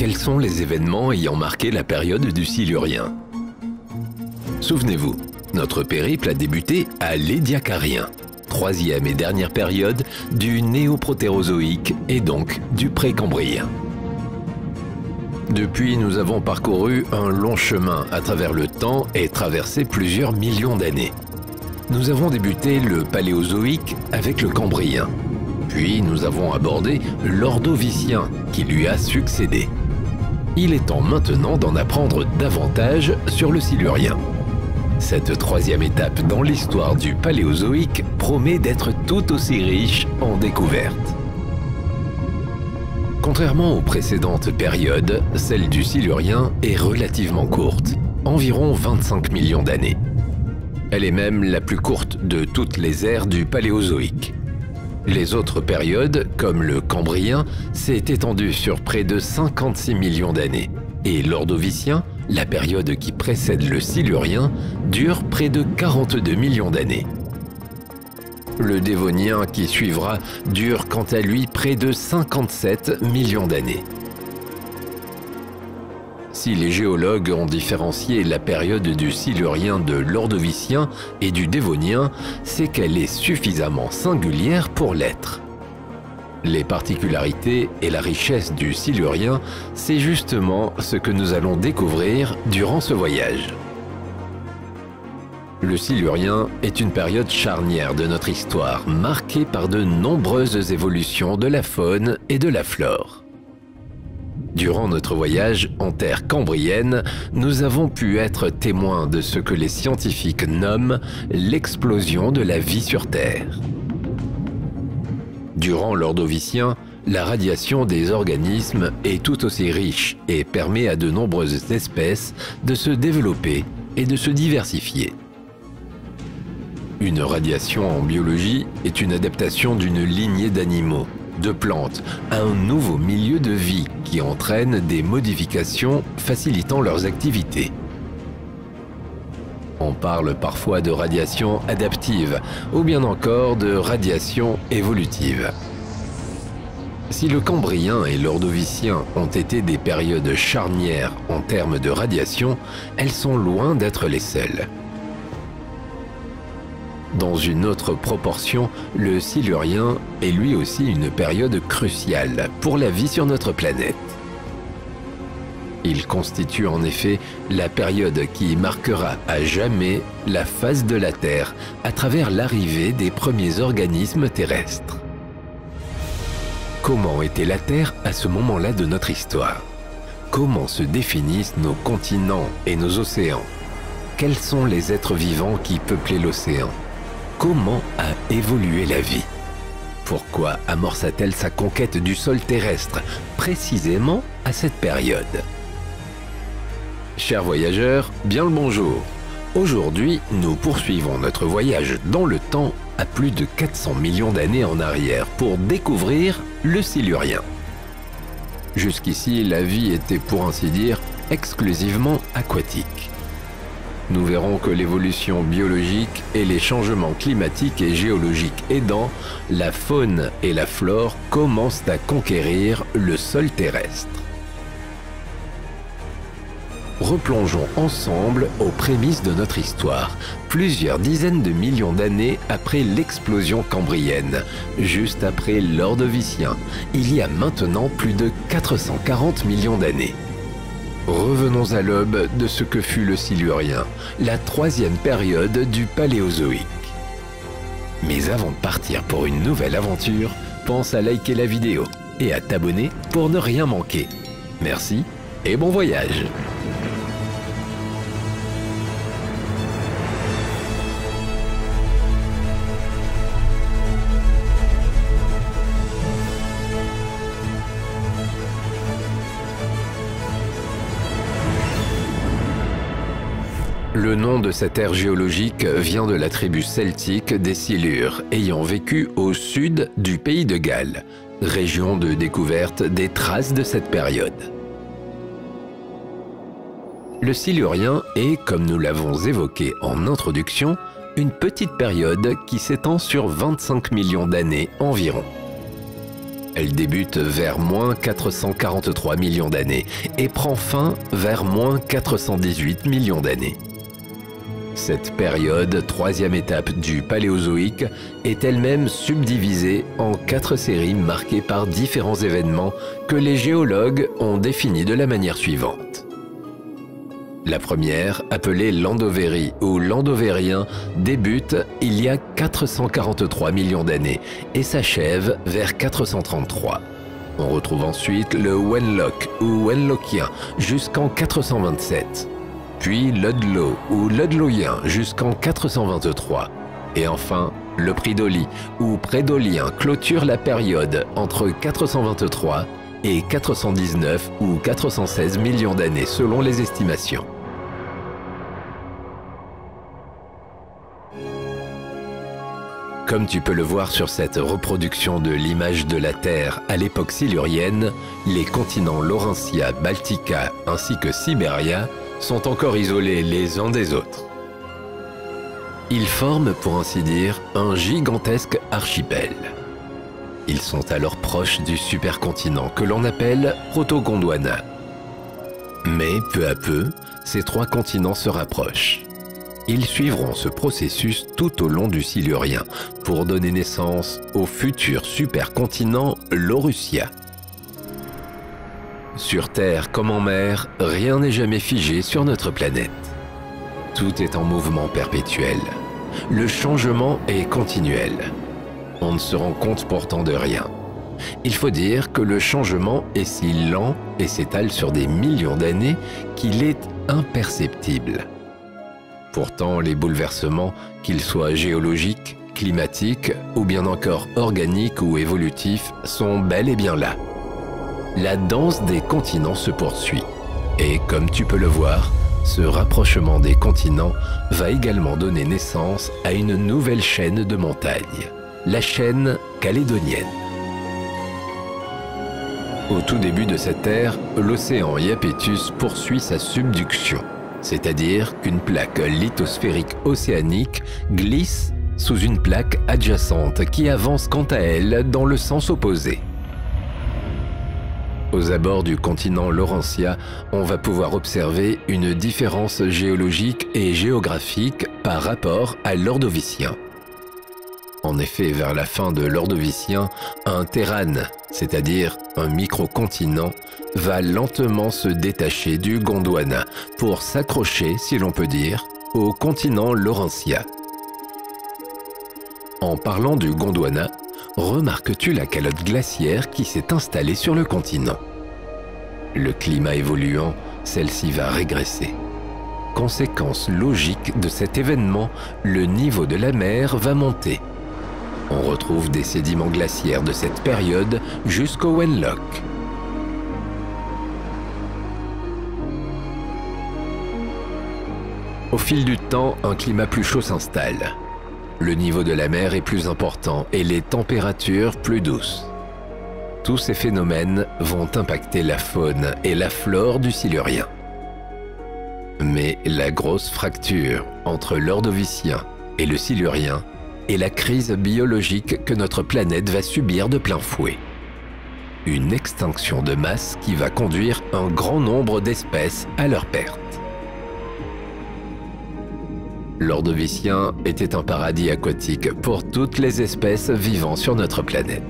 quels sont les événements ayant marqué la période du Silurien? Souvenez-vous, notre périple a débuté à l'Édiacarien, troisième et dernière période du Néoprotérozoïque et donc du Précambrien. Depuis, nous avons parcouru un long chemin à travers le temps et traversé plusieurs millions d'années. Nous avons débuté le Paléozoïque avec le Cambrien. Puis nous avons abordé l'Ordovicien qui lui a succédé. Il est temps maintenant d'en apprendre davantage sur le Silurien. Cette troisième étape dans l'histoire du Paléozoïque promet d'être tout aussi riche en découvertes. Contrairement aux précédentes périodes, celle du Silurien est relativement courte, environ 25 millions d'années. Elle est même la plus courte de toutes les ères du Paléozoïque. Les autres périodes, comme le Cambrien, s'est étendue sur près de 56 millions d'années, et l'Ordovicien, la période qui précède le Silurien, dure près de 42 millions d'années. Le Dévonien qui suivra dure quant à lui près de 57 millions d'années. Si les géologues ont différencié la période du Silurien de l'Ordovicien et du Dévonien, c'est qu'elle est suffisamment singulière pour l'être. Les particularités et la richesse du Silurien, c'est justement ce que nous allons découvrir durant ce voyage. Le Silurien est une période charnière de notre histoire, marquée par de nombreuses évolutions de la faune et de la flore. Durant notre voyage en terre cambrienne, nous avons pu être témoins de ce que les scientifiques nomment l'explosion de la vie sur Terre. Durant l'Ordovicien, la radiation des organismes est tout aussi riche et permet à de nombreuses espèces de se développer et de se diversifier. Une radiation en biologie est une adaptation d'une lignée d'animaux, de plantes, à un nouveau milieu de vie qui entraîne des modifications facilitant leurs activités. On parle parfois de radiation adaptive ou bien encore de radiation évolutive. Si le Cambrien et l'Ordovicien ont été des périodes charnières en termes de radiation, elles sont loin d'être les seules. Dans une autre proportion, le Silurien est lui aussi une période cruciale pour la vie sur notre planète. Il constitue en effet la période qui marquera à jamais la face de la Terre à travers l'arrivée des premiers organismes terrestres. Comment était la Terre à ce moment-là de notre histoire? Comment se définissent nos continents et nos océans? Quels sont les êtres vivants qui peuplaient l'océan? Comment a évolué la vie? Pourquoi amorça-t-elle sa conquête du sol terrestre, précisément à cette période? Chers voyageurs, bien le bonjour. Aujourd'hui, nous poursuivons notre voyage dans le temps à plus de 400 millions d'années en arrière pour découvrir le Silurien. Jusqu'ici, la vie était pour ainsi dire exclusivement aquatique. Nous verrons que l'évolution biologique et les changements climatiques et géologiques aidant, la faune et la flore commencent à conquérir le sol terrestre. Replongeons ensemble aux prémices de notre histoire, plusieurs dizaines de millions d'années après l'explosion cambrienne, juste après l'Ordovicien, il y a maintenant plus de 440 millions d'années. Revenons à l'aube de ce que fut le Silurien, la troisième période du Paléozoïque. Mais avant de partir pour une nouvelle aventure, pense à liker la vidéo et à t'abonner pour ne rien manquer. Merci et bon voyage! Le nom de cette ère géologique vient de la tribu celtique des Silures, ayant vécu au sud du pays de Galles, région de découverte des traces de cette période. Le Silurien est, comme nous l'avons évoqué en introduction, une petite période qui s'étend sur 25 millions d'années environ. Elle débute vers moins 443 millions d'années et prend fin vers moins 418 millions d'années. Cette période, troisième étape du Paléozoïque, est elle-même subdivisée en 4 séries marquées par différents événements que les géologues ont définis de la manière suivante. La première, appelée l'Andovérie ou l'Andovérien, débute il y a 443 millions d'années et s'achève vers 433. On retrouve ensuite le Wenlock ou Wenlockien jusqu'en 427. Puis Ludlow ou Ludlowien jusqu'en 423. Et enfin, le Pridoli ou Prédolien clôture la période entre 423 et 419 ou 416 millions d'années selon les estimations. Comme tu peux le voir sur cette reproduction de l'image de la Terre à l'époque silurienne, les continents Laurentia, Baltica ainsi que Sibéria sont encore isolés les uns des autres. Ils forment, pour ainsi dire, un gigantesque archipel. Ils sont alors proches du supercontinent que l'on appelle Proto-Gondwana. Mais peu à peu, ces 3 continents se rapprochent. Ils suivront ce processus tout au long du Silurien pour donner naissance au futur supercontinent Laurussia. Sur Terre comme en mer, rien n'est jamais figé sur notre planète. Tout est en mouvement perpétuel. Le changement est continuel. On ne se rend compte pourtant de rien. Il faut dire que le changement est si lent et s'étale sur des millions d'années qu'il est imperceptible. Pourtant, les bouleversements, qu'ils soient géologiques, climatiques ou bien encore organiques ou évolutifs, sont bel et bien là. La danse des continents se poursuit. Et comme tu peux le voir, ce rapprochement des continents va également donner naissance à une nouvelle chaîne de montagnes, la chaîne calédonienne. Au tout début de cette ère, l'océan Iapetus poursuit sa subduction, c'est-à-dire qu'une plaque lithosphérique océanique glisse sous une plaque adjacente qui avance quant à elle dans le sens opposé. Aux abords du continent Laurentia, on va pouvoir observer une différence géologique et géographique par rapport à l'Ordovicien. En effet, vers la fin de l'Ordovicien, un terrane, c'est-à-dire un microcontinent, va lentement se détacher du Gondwana pour s'accrocher, si l'on peut dire, au continent Laurentia. En parlant du Gondwana, remarques-tu la calotte glaciaire qui s'est installée sur le continent? Le climat évoluant, celle-ci va régresser. Conséquence logique de cet événement, le niveau de la mer va monter. On retrouve des sédiments glaciaires de cette période jusqu'au Wenlock. Au fil du temps, un climat plus chaud s'installe. Le niveau de la mer est plus important et les températures plus douces. Tous ces phénomènes vont impacter la faune et la flore du Silurien. Mais la grosse fracture entre l'Ordovicien et le Silurien est la crise biologique que notre planète va subir de plein fouet. Une extinction de masse qui va conduire un grand nombre d'espèces à leur perte. L'Ordovicien était un paradis aquatique pour toutes les espèces vivant sur notre planète.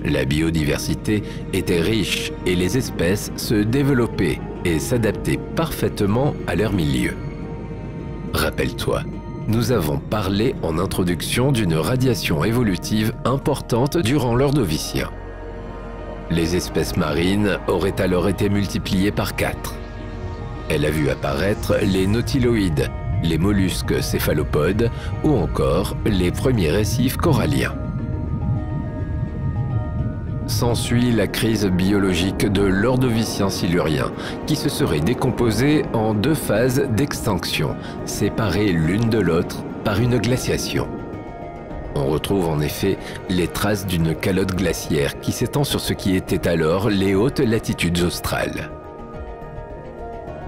La biodiversité était riche et les espèces se développaient et s'adaptaient parfaitement à leur milieu. Rappelle-toi, nous avons parlé en introduction d'une radiation évolutive importante durant l'Ordovicien. Les espèces marines auraient alors été multipliées par 4. Elle a vu apparaître les nautiloïdes, les mollusques céphalopodes ou encore les premiers récifs coralliens. S'ensuit la crise biologique de l'Ordovicien silurien, qui se serait décomposée en 2 phases d'extinction, séparées l'une de l'autre par une glaciation. On retrouve en effet les traces d'une calotte glaciaire qui s'étend sur ce qui était alors les hautes latitudes australes.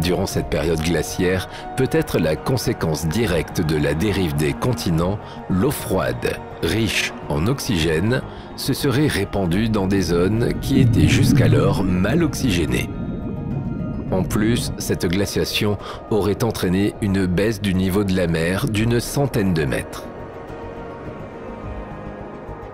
durant cette période glaciaire, peut être la conséquence directe de la dérive des continents, l'eau froide, riche en oxygène, se serait répandue dans des zones qui étaient jusqu'alors mal oxygénées. En plus, cette glaciation aurait entraîné une baisse du niveau de la mer d'une centaine de mètres.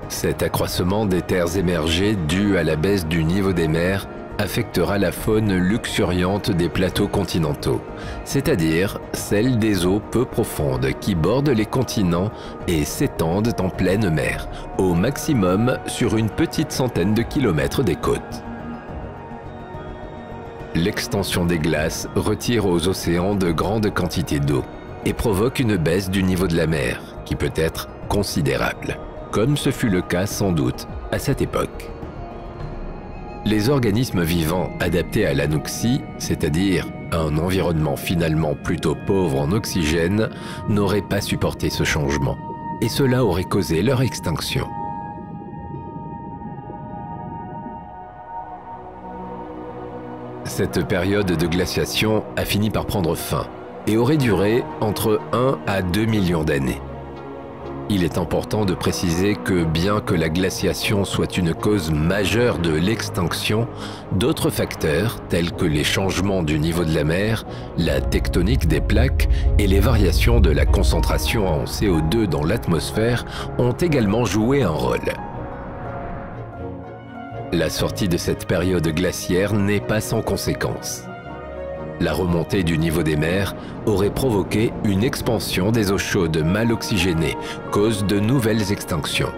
Cet accroissement des terres émergées dû à la baisse du niveau des mers affectera la faune luxuriante des plateaux continentaux, c'est-à-dire celle des eaux peu profondes qui bordent les continents et s'étendent en pleine mer, au maximum sur une petite centaine de kilomètres des côtes. L'extension des glaces retire aux océans de grandes quantités d'eau et provoque une baisse du niveau de la mer qui peut être considérable, comme ce fut le cas sans doute à cette époque. Les organismes vivants adaptés à l'anoxie, c'est-à-dire un environnement finalement plutôt pauvre en oxygène, n'auraient pas supporté ce changement, et cela aurait causé leur extinction. Cette période de glaciation a fini par prendre fin et aurait duré entre 1 à 2 millions d'années. Il est important de préciser que bien que la glaciation soit une cause majeure de l'extinction, d'autres facteurs tels que les changements du niveau de la mer, la tectonique des plaques et les variations de la concentration en CO2 dans l'atmosphère ont également joué un rôle. La sortie de cette période glaciaire n'est pas sans conséquences. La remontée du niveau des mers aurait provoqué une expansion des eaux chaudes mal oxygénées, cause de nouvelles extinctions.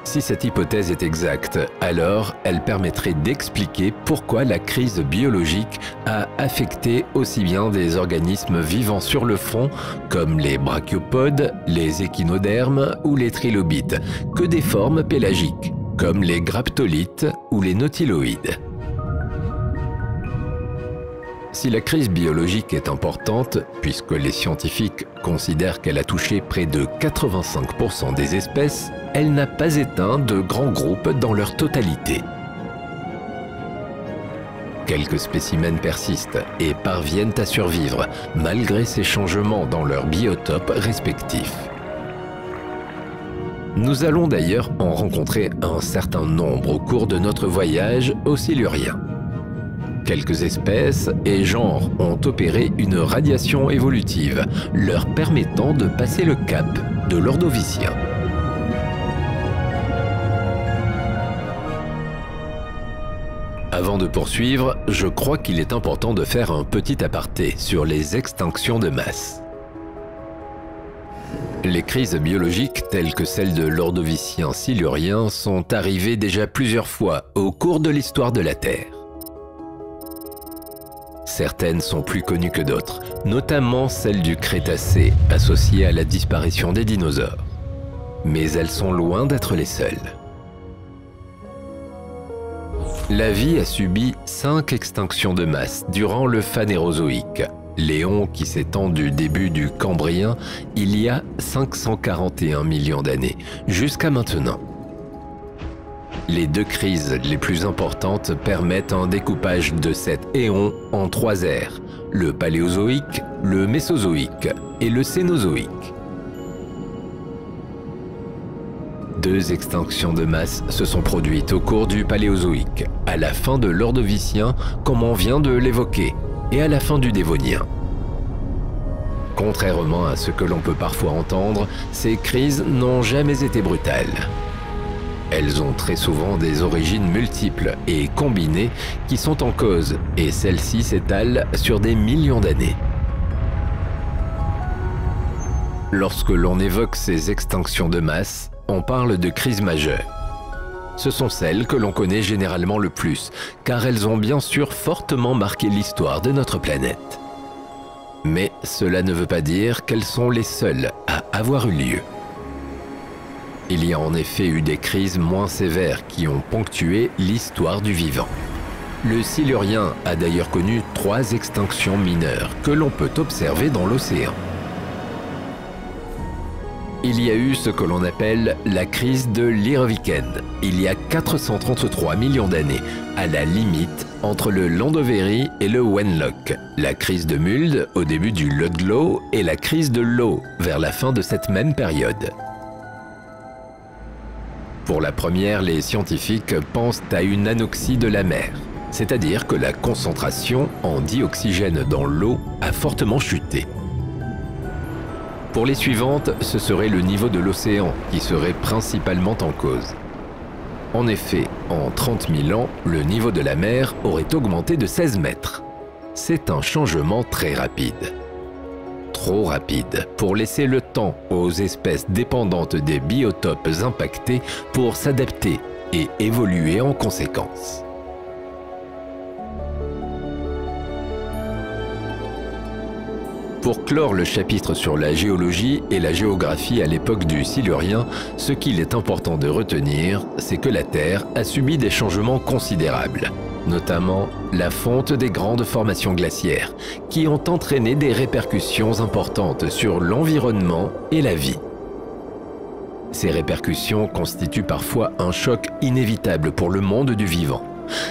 Si cette hypothèse est exacte, alors elle permettrait d'expliquer pourquoi la crise biologique a affecté aussi bien des organismes vivant sur le fond, comme les brachiopodes, les échinodermes ou les trilobites, que des formes pélagiques, comme les graptolites ou les nautiloïdes. Si la crise biologique est importante, puisque les scientifiques considèrent qu'elle a touché près de 85% des espèces, elle n'a pas éteint de grands groupes dans leur totalité. Quelques spécimens persistent et parviennent à survivre, malgré ces changements dans leurs biotopes respectifs. Nous allons d'ailleurs en rencontrer un certain nombre au cours de notre voyage au Silurien. Quelques espèces et genres ont opéré une radiation évolutive, leur permettant de passer le cap de l'Ordovicien. Avant de poursuivre, je crois qu'il est important de faire un petit aparté sur les extinctions de masse. Les crises biologiques telles que celle de l'Ordovicien silurien sont arrivées déjà plusieurs fois au cours de l'histoire de la Terre. Certaines sont plus connues que d'autres, notamment celle du Crétacé, associée à la disparition des dinosaures. Mais elles sont loin d'être les seules. La vie a subi 5 extinctions de masse durant le Phanérozoïque, l'éon qui s'étend du début du Cambrien il y a 541 millions d'années, jusqu'à maintenant. Les deux crises les plus importantes permettent un découpage de cet éon en 3 ères, le Paléozoïque, le Mésozoïque et le Cénozoïque. 2 extinctions de masse se sont produites au cours du Paléozoïque, à la fin de l'Ordovicien, comme on vient de l'évoquer, et à la fin du Dévonien. Contrairement à ce que l'on peut parfois entendre, ces crises n'ont jamais été brutales. Elles ont très souvent des origines multiples et combinées qui sont en cause, et celles-ci s'étalent sur des millions d'années. Lorsque l'on évoque ces extinctions de masse, on parle de crises majeures. Ce sont celles que l'on connaît généralement le plus, car elles ont bien sûr fortement marqué l'histoire de notre planète. Mais cela ne veut pas dire qu'elles sont les seules à avoir eu lieu. Il y a en effet eu des crises moins sévères qui ont ponctué l'histoire du vivant. Le Silurien a d'ailleurs connu 3 extinctions mineures que l'on peut observer dans l'océan. il y a eu ce que l'on appelle la crise de l'Irviken, il y a 433 millions d'années, à la limite entre le Llandovery et le Wenlock, la crise de Muld au début du Ludlow et la crise de Low vers la fin de cette même période. Pour la première, les scientifiques pensent à une anoxie de la mer, c'est-à-dire que la concentration en dioxygène dans l'eau a fortement chuté. Pour les suivantes, ce serait le niveau de l'océan qui serait principalement en cause. En effet, en 30 000 ans, le niveau de la mer aurait augmenté de 16 mètres. C'est un changement très rapide. Trop rapide pour laisser le temps aux espèces dépendantes des biotopes impactés pour s'adapter et évoluer en conséquence. Pour clore le chapitre sur la géologie et la géographie à l'époque du Silurien, ce qu'il est important de retenir, c'est que la Terre a subi des changements considérables, notamment la fonte des grandes formations glaciaires, qui ont entraîné des répercussions importantes sur l'environnement et la vie. Ces répercussions constituent parfois un choc inévitable pour le monde du vivant,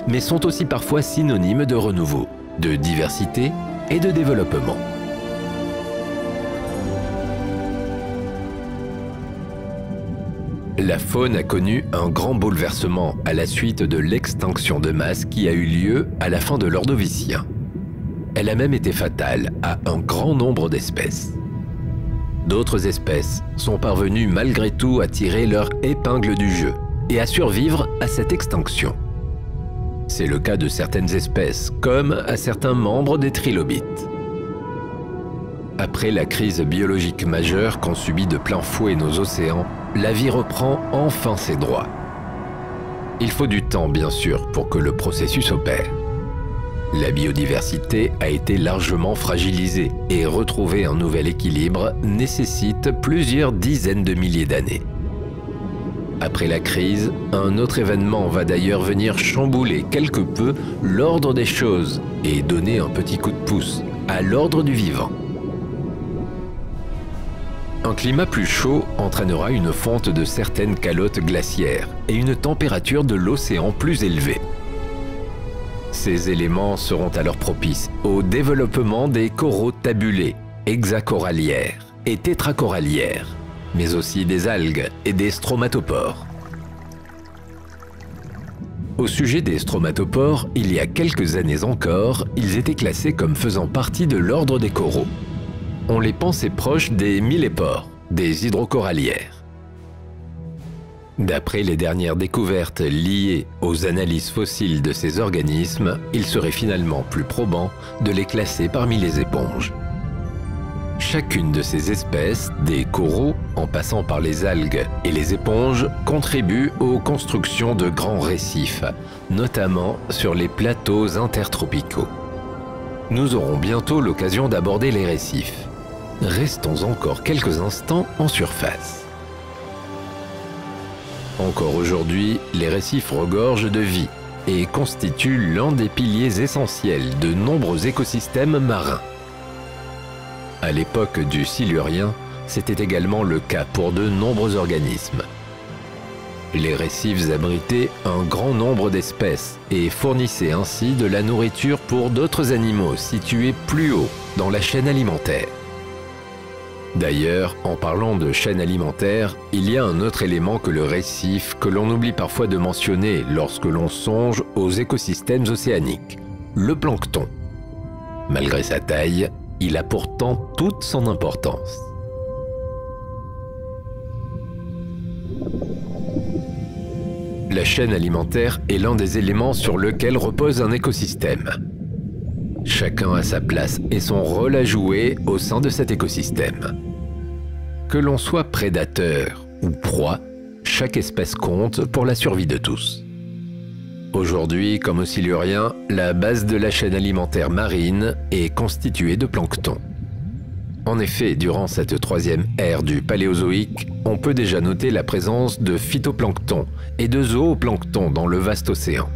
mais sont aussi parfois synonymes de renouveau, de diversité et de développement. La faune a connu un grand bouleversement à la suite de l'extinction de masse qui a eu lieu à la fin de l'Ordovicien. Elle a même été fatale à un grand nombre d'espèces. D'autres espèces sont parvenues malgré tout à tirer leur épingle du jeu et à survivre à cette extinction. C'est le cas de certaines espèces, comme à certains membres des trilobites. Après la crise biologique majeure qu'ont subi de plein fouet nos océans, la vie reprend enfin ses droits. Il faut du temps, bien sûr, pour que le processus opère. La biodiversité a été largement fragilisée et retrouver un nouvel équilibre nécessite plusieurs dizaines de milliers d'années. Après la crise, un autre événement va d'ailleurs venir chambouler quelque peu l'ordre des choses et donner un petit coup de pouce à l'ordre du vivant. Un climat plus chaud entraînera une fonte de certaines calottes glaciaires et une température de l'océan plus élevée. Ces éléments seront alors propices au développement des coraux tabulés, hexacorallières et tétracorallières, mais aussi des algues et des stromatopores. Au sujet des stromatopores, il y a quelques années encore, ils étaient classés comme faisant partie de l'ordre des coraux. On les pensait proches des millépores, des hydrocorallières. D'après les dernières découvertes liées aux analyses fossiles de ces organismes, il serait finalement plus probant de les classer parmi les éponges. Chacune de ces espèces, des coraux en passant par les algues et les éponges, contribue aux constructions de grands récifs, notamment sur les plateaux intertropicaux. Nous aurons bientôt l'occasion d'aborder les récifs. Restons encore quelques instants en surface. Encore aujourd'hui, les récifs regorgent de vie et constituent l'un des piliers essentiels de nombreux écosystèmes marins. À l'époque du Silurien, c'était également le cas pour de nombreux organismes. Les récifs abritaient un grand nombre d'espèces et fournissaient ainsi de la nourriture pour d'autres animaux situés plus haut dans la chaîne alimentaire. D'ailleurs, en parlant de chaîne alimentaire, il y a un autre élément que le récif que l'on oublie parfois de mentionner lorsque l'on songe aux écosystèmes océaniques, le plancton. Malgré sa taille, il a pourtant toute son importance. La chaîne alimentaire est l'un des éléments sur lequel repose un écosystème. Chacun a sa place et son rôle à jouer au sein de cet écosystème. Que l'on soit prédateur ou proie, chaque espèce compte pour la survie de tous. Aujourd'hui, comme au Silurien, la base de la chaîne alimentaire marine est constituée de plancton. En effet, durant cette troisième ère du Paléozoïque, on peut déjà noter la présence de phytoplancton et de zooplancton dans le vaste océan.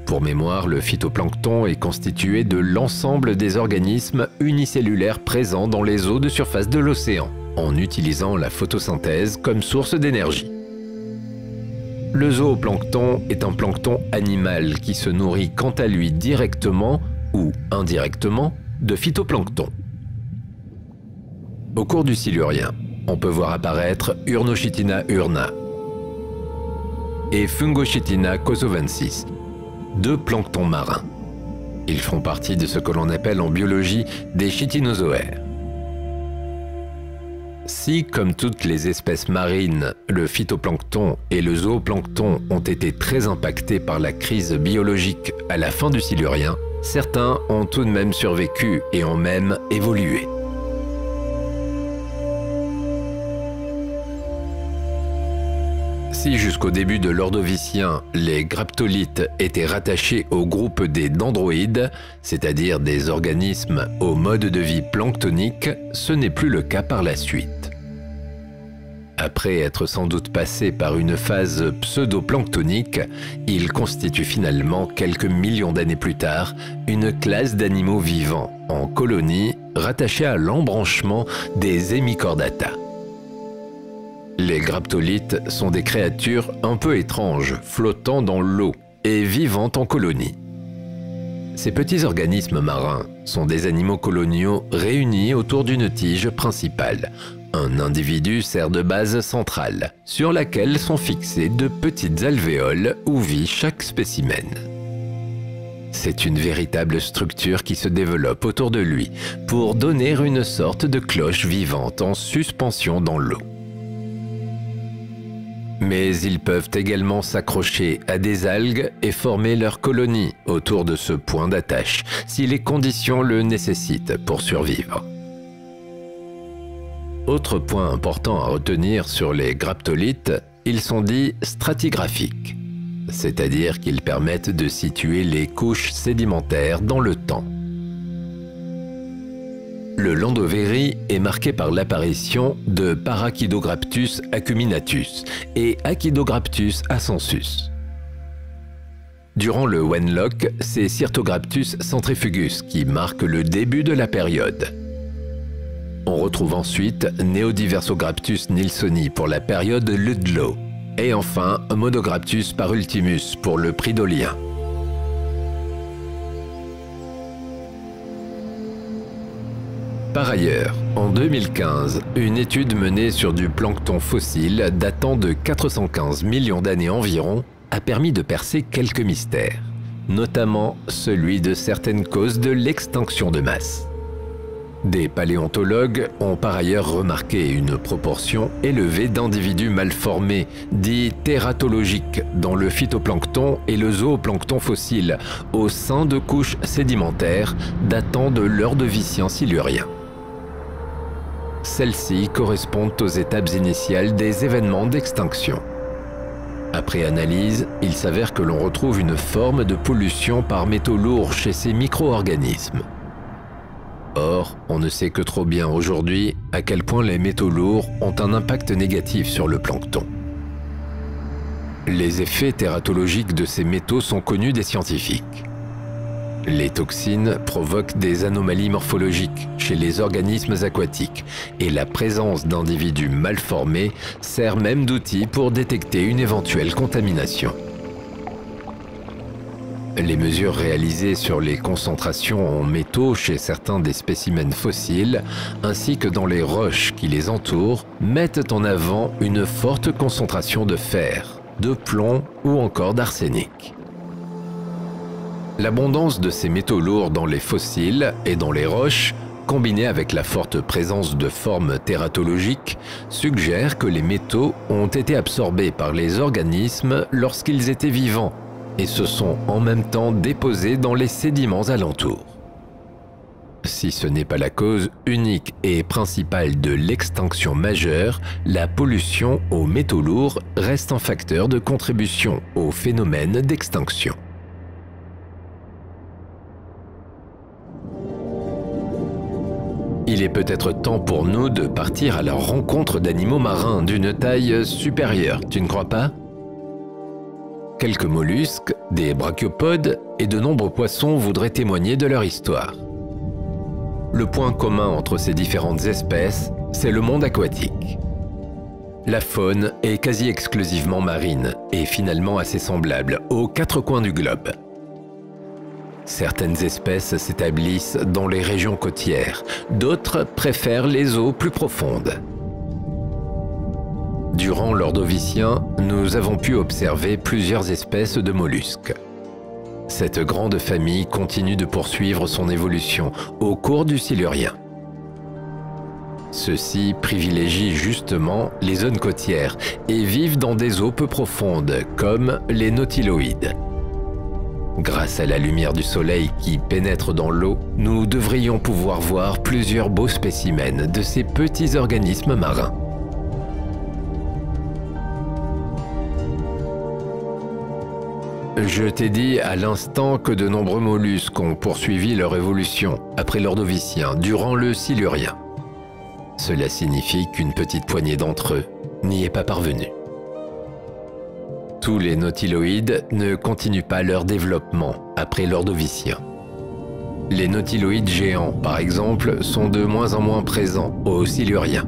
Pour mémoire, le phytoplancton est constitué de l'ensemble des organismes unicellulaires présents dans les eaux de surface de l'océan, en utilisant la photosynthèse comme source d'énergie. Le zooplancton est un plancton animal qui se nourrit quant à lui directement ou indirectement de phytoplancton. Au cours du Silurien, on peut voir apparaître Urnochytina urna et Fungochytina kosovensis, deux planctons marins. Ils font partie de ce que l'on appelle en biologie des chitinozoaires. Si, comme toutes les espèces marines, le phytoplancton et le zooplancton ont été très impactés par la crise biologique à la fin du Silurien, certains ont tout de même survécu et ont même évolué. Si jusqu'au début de l'Ordovicien, les graptolites étaient rattachés au groupe des dendroïdes, c'est-à-dire des organismes au mode de vie planctonique, ce n'est plus le cas par la suite. Après être sans doute passé par une phase pseudoplanctonique, ils constituent finalement, quelques millions d'années plus tard, une classe d'animaux vivants en colonie rattachés à l'embranchement des Hemichordata. Les graptolites sont des créatures un peu étranges, flottant dans l'eau et vivant en colonie. Ces petits organismes marins sont des animaux coloniaux réunis autour d'une tige principale. Un individu sert de base centrale, sur laquelle sont fixées de petites alvéoles où vit chaque spécimen. C'est une véritable structure qui se développe autour de lui pour donner une sorte de cloche vivante en suspension dans l'eau. Mais ils peuvent également s'accrocher à des algues et former leur colonie autour de ce point d'attache, si les conditions le nécessitent pour survivre. Autre point important à retenir sur les graptolites, ils sont dits stratigraphiques, c'est-à-dire qu'ils permettent de situer les couches sédimentaires dans le temps. Le Llandovery est marqué par l'apparition de Parachidograptus acuminatus et Achidograptus ascensus. Durant le Wenlock, c'est Cyrtograptus centrifugus qui marque le début de la période. On retrouve ensuite Neodiversograptus nilssoni pour la période Ludlow et enfin Monograptus parultimus pour le Pridolien. Par ailleurs, en 2015, une étude menée sur du plancton fossile datant de 415 millions d'années environ a permis de percer quelques mystères, notamment celui de certaines causes de l'extinction de masse. Des paléontologues ont par ailleurs remarqué une proportion élevée d'individus mal formés, dits tératologiques, dans le phytoplancton et le zooplancton fossile, au sein de couches sédimentaires datant de l'Ordovicien silurien. Celles-ci correspondent aux étapes initiales des événements d'extinction. Après analyse, il s'avère que l'on retrouve une forme de pollution par métaux lourds chez ces micro-organismes. Or, on ne sait que trop bien aujourd'hui à quel point les métaux lourds ont un impact négatif sur le plancton. Les effets tératologiques de ces métaux sont connus des scientifiques. Les toxines provoquent des anomalies morphologiques chez les organismes aquatiques et la présence d'individus mal formés sert même d'outil pour détecter une éventuelle contamination. Les mesures réalisées sur les concentrations en métaux chez certains des spécimens fossiles, ainsi que dans les roches qui les entourent, mettent en avant une forte concentration de fer, de plomb ou encore d'arsenic. L'abondance de ces métaux lourds dans les fossiles et dans les roches, combinée avec la forte présence de formes tératologiques, suggère que les métaux ont été absorbés par les organismes lorsqu'ils étaient vivants et se sont en même temps déposés dans les sédiments alentours. Si ce n'est pas la cause unique et principale de l'extinction majeure, la pollution aux métaux lourds reste un facteur de contribution au phénomène d'extinction. Il est peut-être temps pour nous de partir à la rencontre d'animaux marins d'une taille supérieure, tu ne crois pas ? Quelques mollusques, des brachiopodes et de nombreux poissons voudraient témoigner de leur histoire. Le point commun entre ces différentes espèces c'est le monde aquatique. La faune est quasi exclusivement marine et finalement assez semblable aux quatre coins du globe. Certaines espèces s'établissent dans les régions côtières, d'autres préfèrent les eaux plus profondes. Durant l'Ordovicien, nous avons pu observer plusieurs espèces de mollusques. Cette grande famille continue de poursuivre son évolution au cours du Silurien. Ceux-ci privilégient justement les zones côtières et vivent dans des eaux peu profondes, comme les nautiloïdes. Grâce à la lumière du soleil qui pénètre dans l'eau, nous devrions pouvoir voir plusieurs beaux spécimens de ces petits organismes marins. Je t'ai dit à l'instant que de nombreux mollusques ont poursuivi leur évolution après l'Ordovicien durant le Silurien. Cela signifie qu'une petite poignée d'entre eux n'y est pas parvenue. Tous les nautiloïdes ne continuent pas leur développement après l'Ordovicien. Les nautiloïdes géants, par exemple, sont de moins en moins présents au Silurien.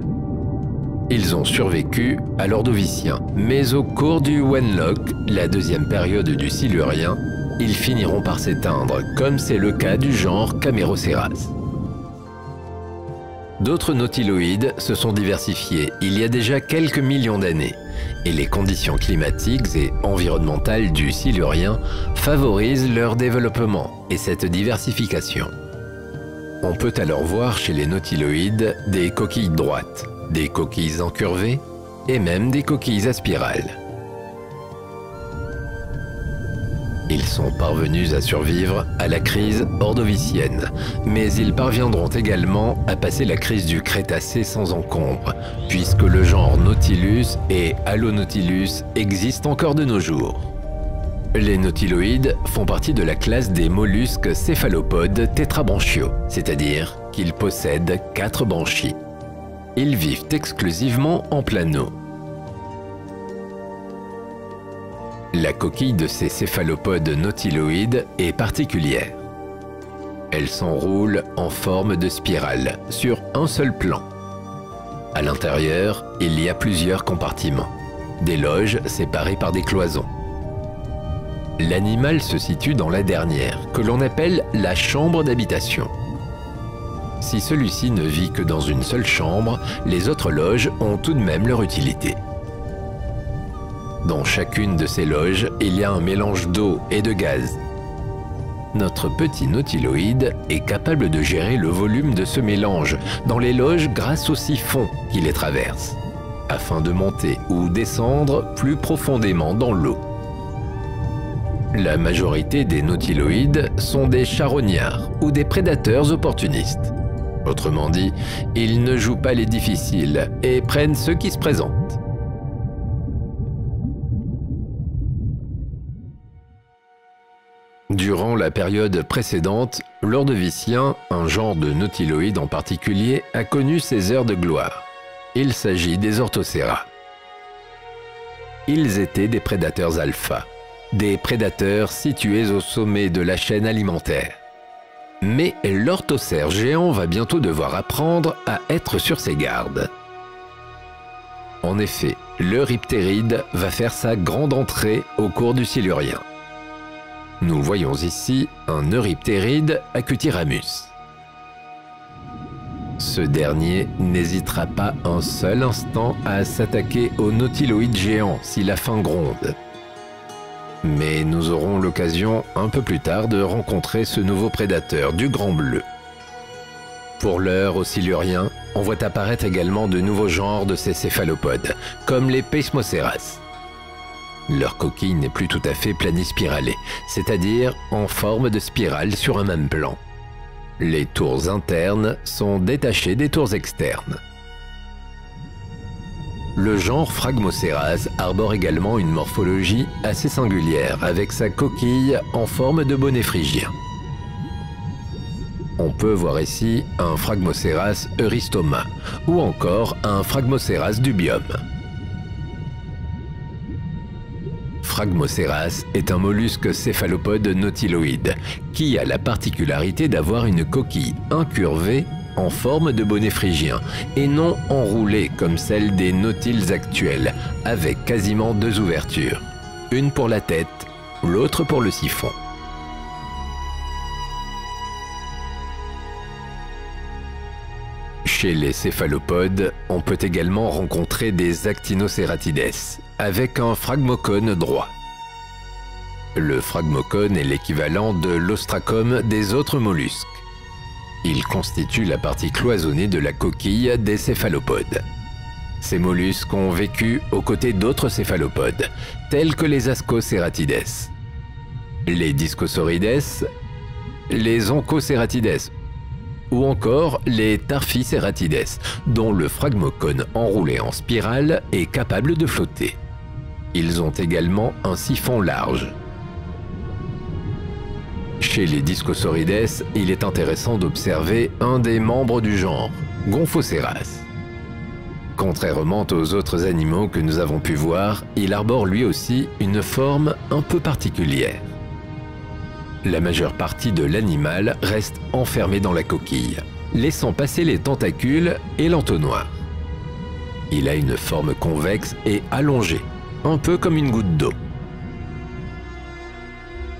Ils ont survécu à l'Ordovicien, mais au cours du Wenlock, la deuxième période du Silurien, ils finiront par s'éteindre, comme c'est le cas du genre Camaraoceras. D'autres nautiloïdes se sont diversifiés il y a déjà quelques millions d'années, et les conditions climatiques et environnementales du Silurien favorisent leur développement et cette diversification. On peut alors voir chez les nautiloïdes des coquilles droites, des coquilles incurvées et même des coquilles à spirale. Ils sont parvenus à survivre à la crise ordovicienne, mais ils parviendront également à passer la crise du Crétacé sans encombre, puisque le genre Nautilus et Halonautilus existent encore de nos jours. Les nautiloïdes font partie de la classe des mollusques céphalopodes tétrabranchiaux, c'est-à-dire qu'ils possèdent 4 branchies. Ils vivent exclusivement en pleine eau. La coquille de ces céphalopodes nautiloïdes est particulière. Elle s'enroule en forme de spirale sur un seul plan. À l'intérieur, il y a plusieurs compartiments, des loges séparées par des cloisons. L'animal se situe dans la dernière, que l'on appelle la chambre d'habitation. Si celui-ci ne vit que dans une seule chambre, les autres loges ont tout de même leur utilité. Dans chacune de ces loges, il y a un mélange d'eau et de gaz. Notre petit nautiloïde est capable de gérer le volume de ce mélange dans les loges grâce au siphon qui les traverse, afin de monter ou descendre plus profondément dans l'eau. La majorité des nautiloïdes sont des charognards ou des prédateurs opportunistes. Autrement dit, ils ne jouent pas les difficiles et prennent ceux qui se présentent. Durant la période précédente, l'Ordovicien, un genre de nautiloïde en particulier, a connu ses heures de gloire. Il s'agit des Orthocera. Ils étaient des prédateurs alpha, des prédateurs situés au sommet de la chaîne alimentaire. Mais l'orthocère géant va bientôt devoir apprendre à être sur ses gardes. En effet, l'Euryptéride va faire sa grande entrée au cours du Silurien. Nous voyons ici un Euryptéride Acutiramus. Ce dernier n'hésitera pas un seul instant à s'attaquer au nautiloïde géant si la faim gronde. Mais nous aurons l'occasion un peu plus tard de rencontrer ce nouveau prédateur du Grand Bleu. Pour l'heure, au Silurien, on voit apparaître également de nouveaux genres de ces céphalopodes, comme les Peismoceras. Leur coquille n'est plus tout à fait planispiralée, c'est-à-dire en forme de spirale sur un même plan. Les tours internes sont détachées des tours externes. Le genre Phragmoceras arbore également une morphologie assez singulière avec sa coquille en forme de bonnet phrygien. On peut voir ici un Phragmoceras eurystoma ou encore un Phragmoceras dubium. Phragmoceras est un mollusque céphalopode nautiloïde qui a la particularité d'avoir une coquille incurvée en forme de bonnet phrygien et non enroulée comme celle des nautiles actuels, avec quasiment 2 ouvertures, une pour la tête, l'autre pour le siphon. Chez les céphalopodes, on peut également rencontrer des actinocératides, avec un phragmocone droit. Le phragmocone est l'équivalent de l'ostracum des autres mollusques. Il constitue la partie cloisonnée de la coquille des céphalopodes. Ces mollusques ont vécu aux côtés d'autres céphalopodes, tels que les ascocératides, les discosaurides, les oncocératides ou encore les tarphicératides, dont le phragmocone enroulé en spirale est capable de flotter. Ils ont également un siphon large. Chez les discosaurides, il est intéressant d'observer un des membres du genre, Gomphoceras. Contrairement aux autres animaux que nous avons pu voir, il arbore lui aussi une forme un peu particulière. La majeure partie de l'animal reste enfermée dans la coquille, laissant passer les tentacules et l'entonnoir. Il a une forme convexe et allongée, un peu comme une goutte d'eau.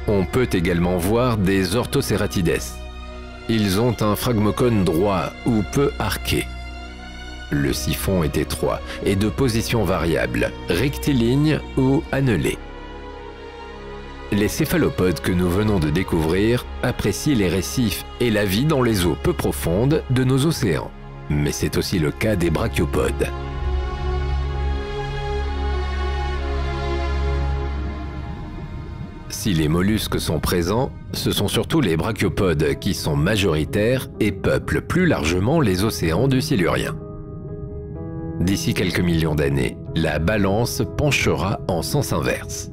On peut également voir des orthocératides. Ils ont un phragmocone droit ou peu arqué. Le siphon est étroit et de position variable, rectiligne ou annelé. Les céphalopodes que nous venons de découvrir apprécient les récifs et la vie dans les eaux peu profondes de nos océans. Mais c'est aussi le cas des brachiopodes. Si les mollusques sont présents, ce sont surtout les brachiopodes qui sont majoritaires et peuplent plus largement les océans du Silurien. D'ici quelques millions d'années, la balance penchera en sens inverse.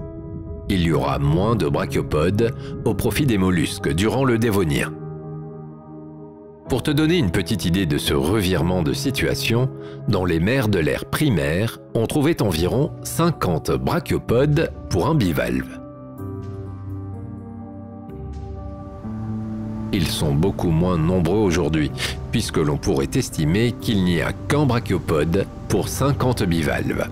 Il y aura moins de brachiopodes au profit des mollusques durant le Dévonien. Pour te donner une petite idée de ce revirement de situation, dans les mers de l'ère primaire, on trouvait environ 50 brachiopodes pour un bivalve. Ils sont beaucoup moins nombreux aujourd'hui, puisque l'on pourrait estimer qu'il n'y a qu'un brachiopode pour 50 bivalves.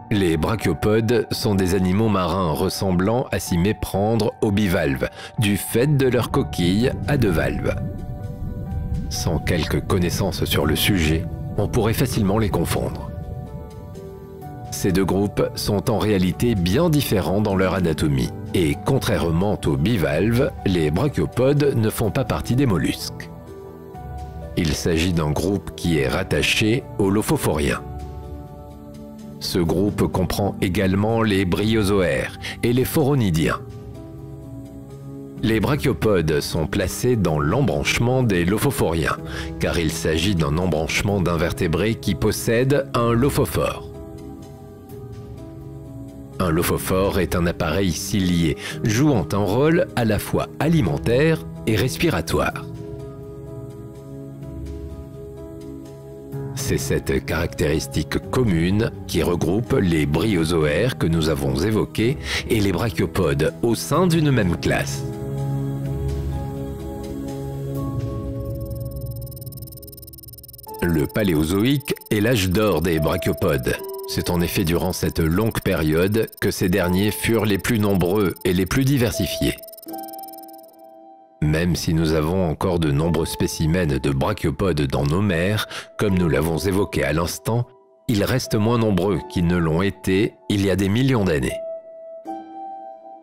Les brachiopodes sont des animaux marins ressemblant à s'y méprendre aux bivalves, du fait de leur coquille à 2 valves. Sans quelques connaissances sur le sujet, on pourrait facilement les confondre. Ces 2 groupes sont en réalité bien différents dans leur anatomie, et contrairement aux bivalves, les brachiopodes ne font pas partie des mollusques. Il s'agit d'un groupe qui est rattaché aux lophophoriens. Ce groupe comprend également les bryozoaires et les phoronidiens. Les brachiopodes sont placés dans l'embranchement des lophophoriens, car il s'agit d'un embranchement d'invertébrés qui possède un lophophore. Un lophophore est un appareil cilié, jouant un rôle à la fois alimentaire et respiratoire. C'est cette caractéristique commune qui regroupe les bryozoaires que nous avons évoqués et les brachiopodes au sein d'une même classe. Le Paléozoïque est l'âge d'or des brachiopodes. C'est en effet durant cette longue période que ces derniers furent les plus nombreux et les plus diversifiés. Même si nous avons encore de nombreux spécimens de brachiopodes dans nos mers, comme nous l'avons évoqué à l'instant, ils restent moins nombreux qu'ils ne l'ont été il y a des millions d'années.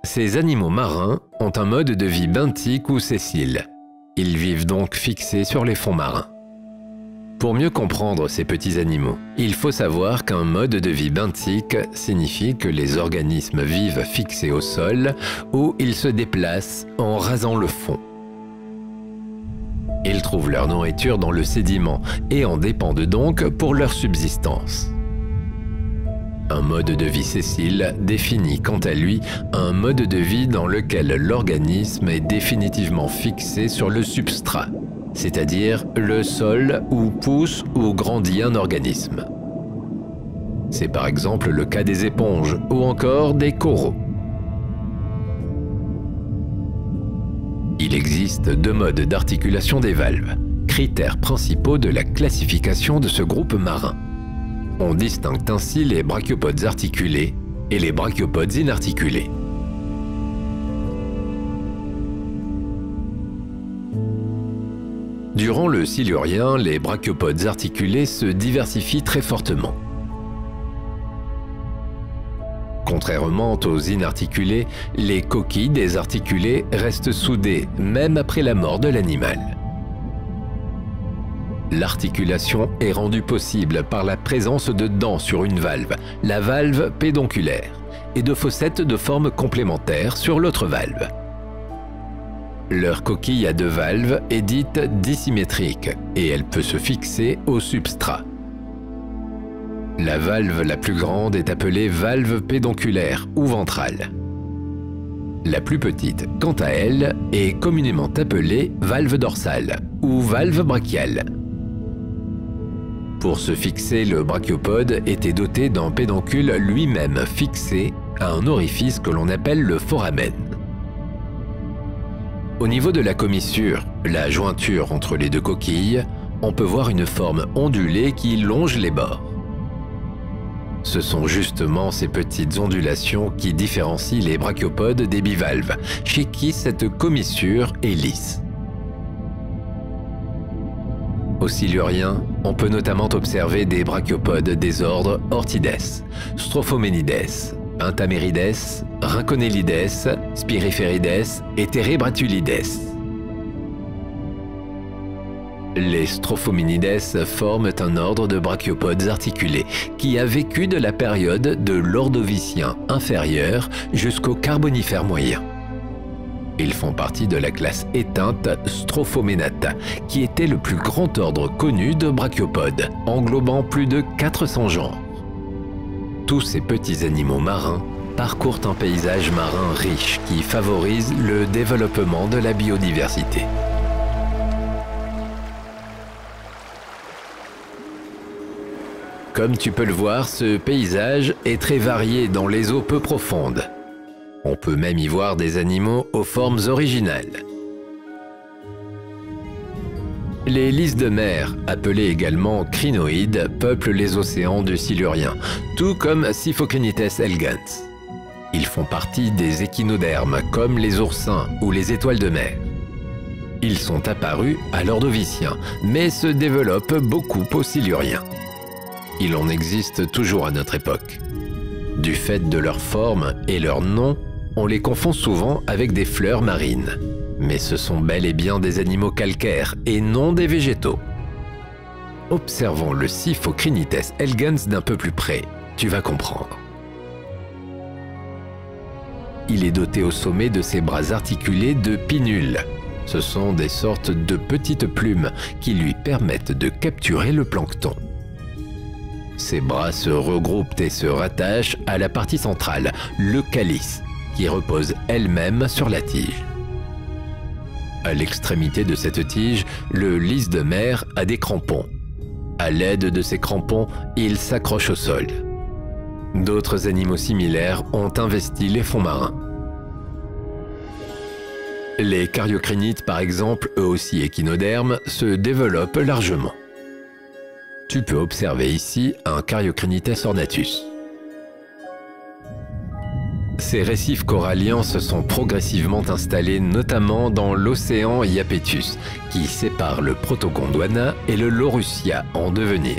Ces animaux marins ont un mode de vie benthique ou sessile. Ils vivent donc fixés sur les fonds marins. Pour mieux comprendre ces petits animaux, il faut savoir qu'un mode de vie benthique signifie que les organismes vivent fixés au sol ou ils se déplacent en rasant le fond. Ils trouvent leur nourriture dans le sédiment et en dépendent donc pour leur subsistance. Un mode de vie sessile définit quant à lui un mode de vie dans lequel l'organisme est définitivement fixé sur le substrat, c'est-à-dire le sol où pousse ou grandit un organisme. C'est par exemple le cas des éponges ou encore des coraux. Il existe 2 modes d'articulation des valves, critères principaux de la classification de ce groupe marin. On distingue ainsi les brachiopodes articulés et les brachiopodes inarticulés. Durant le Silurien, les brachiopodes articulés se diversifient très fortement. Contrairement aux inarticulés, les coquilles des articulés restent soudées même après la mort de l'animal. L'articulation est rendue possible par la présence de dents sur une valve, la valve pédonculaire, et de fossettes de forme complémentaire sur l'autre valve. Leur coquille à deux valves est dite dissymétrique et elle peut se fixer au substrat. La valve la plus grande est appelée valve pédonculaire ou ventrale. La plus petite, quant à elle, est communément appelée valve dorsale ou valve brachiale. Pour se fixer, le brachiopode était doté d'un pédoncule lui-même fixé à un orifice que l'on appelle le foramen. Au niveau de la commissure, la jointure entre les deux coquilles, on peut voir une forme ondulée qui longe les bords. Ce sont justement ces petites ondulations qui différencient les brachiopodes des bivalves, chez qui cette commissure est lisse. Au Silurien, on peut notamment observer des brachiopodes des ordres Orthides, Strophomenides, Pentamerides, Rhynchonelides, Spiripherides et Terebratulides. Les Strophomenides forment un ordre de brachiopodes articulés qui a vécu de la période de l'Ordovicien inférieur jusqu'au Carbonifère moyen. Ils font partie de la classe éteinte Strophomenata, qui était le plus grand ordre connu de brachiopodes, englobant plus de 400 genres. Tous ces petits animaux marins parcourent un paysage marin riche qui favorise le développement de la biodiversité. Comme tu peux le voir, ce paysage est très varié dans les eaux peu profondes. On peut même y voir des animaux aux formes originales. Les lys de mer, appelés également crinoïdes, peuplent les océans du Silurien, tout comme Siphocrinites elegans. Ils font partie des échinodermes, comme les oursins ou les étoiles de mer. Ils sont apparus à l'Ordovicien, mais se développent beaucoup au Silurien. Il en existe toujours à notre époque. Du fait de leur forme et leur nom, on les confond souvent avec des fleurs marines. Mais ce sont bel et bien des animaux calcaires et non des végétaux. Observons le Siphocrinites elegans d'un peu plus près, tu vas comprendre. Il est doté au sommet de ses bras articulés de pinnules. Ce sont des sortes de petites plumes qui lui permettent de capturer le plancton. Ses bras se regroupent et se rattachent à la partie centrale, le calice, qui repose elle-même sur la tige. À l'extrémité de cette tige, le lys de mer a des crampons. À l'aide de ces crampons, il s'accroche au sol. D'autres animaux similaires ont investi les fonds marins. Les cariocrinites, par exemple, eux aussi échinodermes, se développent largement. Tu peux observer ici un Cariocrinites ornatus. Ces récifs coralliens se sont progressivement installés notamment dans l'océan Iapetus, qui sépare le Protogondwana et le Laurussia en devenir.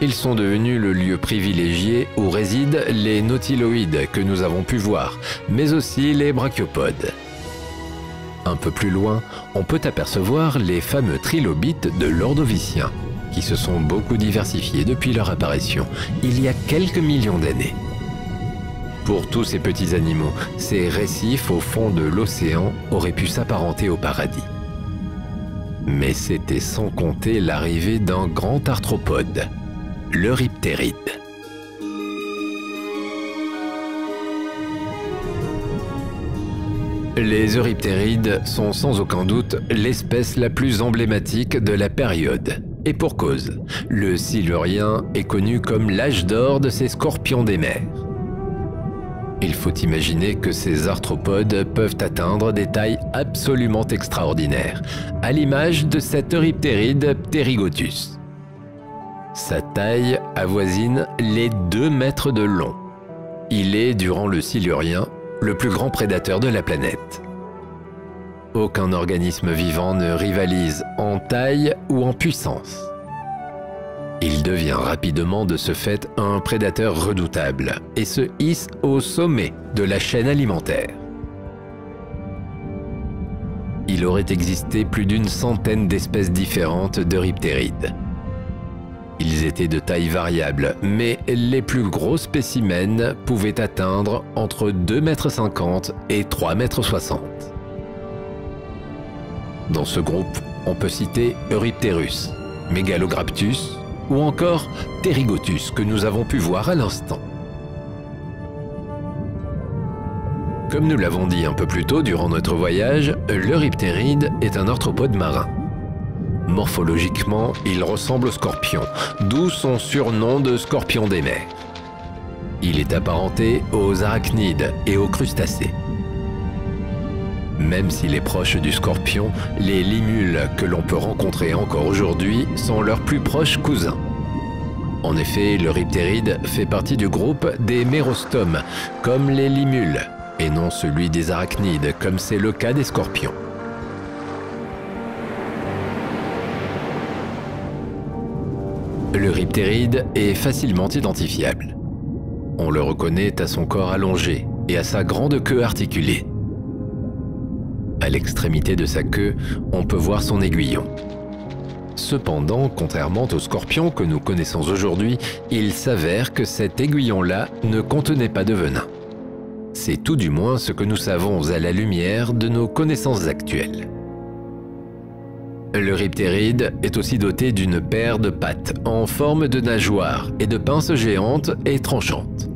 Ils sont devenus le lieu privilégié où résident les nautiloïdes que nous avons pu voir, mais aussi les brachiopodes. Un peu plus loin, on peut apercevoir les fameux trilobites de l'Ordovicien, qui se sont beaucoup diversifiés depuis leur apparition, il y a quelques millions d'années. Pour tous ces petits animaux, ces récifs au fond de l'océan auraient pu s'apparenter au paradis. Mais c'était sans compter l'arrivée d'un grand arthropode, l'Euryptéride. Les Euryptérides sont sans aucun doute l'espèce la plus emblématique de la période. Et pour cause, le Silurien est connu comme l'âge d'or de ces scorpions des mers. Il faut imaginer que ces arthropodes peuvent atteindre des tailles absolument extraordinaires, à l'image de cet euryptéride Pterigotus. Sa taille avoisine les 2 mètres de long. Il est, durant le Silurien, le plus grand prédateur de la planète. Aucun organisme vivant ne rivalise en taille ou en puissance. Il devient rapidement de ce fait un prédateur redoutable et se hisse au sommet de la chaîne alimentaire. Il aurait existé plus d'une centaine d'espèces différentes d'euryptérides. Ils étaient de taille variable, mais les plus gros spécimens pouvaient atteindre entre 2,50 m et 3,60 m. Dans ce groupe, on peut citer Eurypterus, Megalograptus ou encore Pterigotus que nous avons pu voir à l'instant. Comme nous l'avons dit un peu plus tôt durant notre voyage, l'euryptéride est un arthropode marin. Morphologiquement, il ressemble au scorpion, d'où son surnom de scorpion des mers. Il est apparenté aux arachnides et aux crustacés. Même s'il est proche du scorpion, les limules que l'on peut rencontrer encore aujourd'hui sont leurs plus proches cousins. En effet, l'euryptéride fait partie du groupe des mérostomes, comme les limules, et non celui des arachnides, comme c'est le cas des scorpions. L'euryptéride est facilement identifiable. On le reconnaît à son corps allongé et à sa grande queue articulée. À l'extrémité de sa queue, on peut voir son aiguillon. Cependant, contrairement aux scorpions que nous connaissons aujourd'hui, il s'avère que cet aiguillon-là ne contenait pas de venin. C'est tout du moins ce que nous savons à la lumière de nos connaissances actuelles. L'euryptéride est aussi doté d'une paire de pattes en forme de nageoire et de pinces géantes et tranchantes.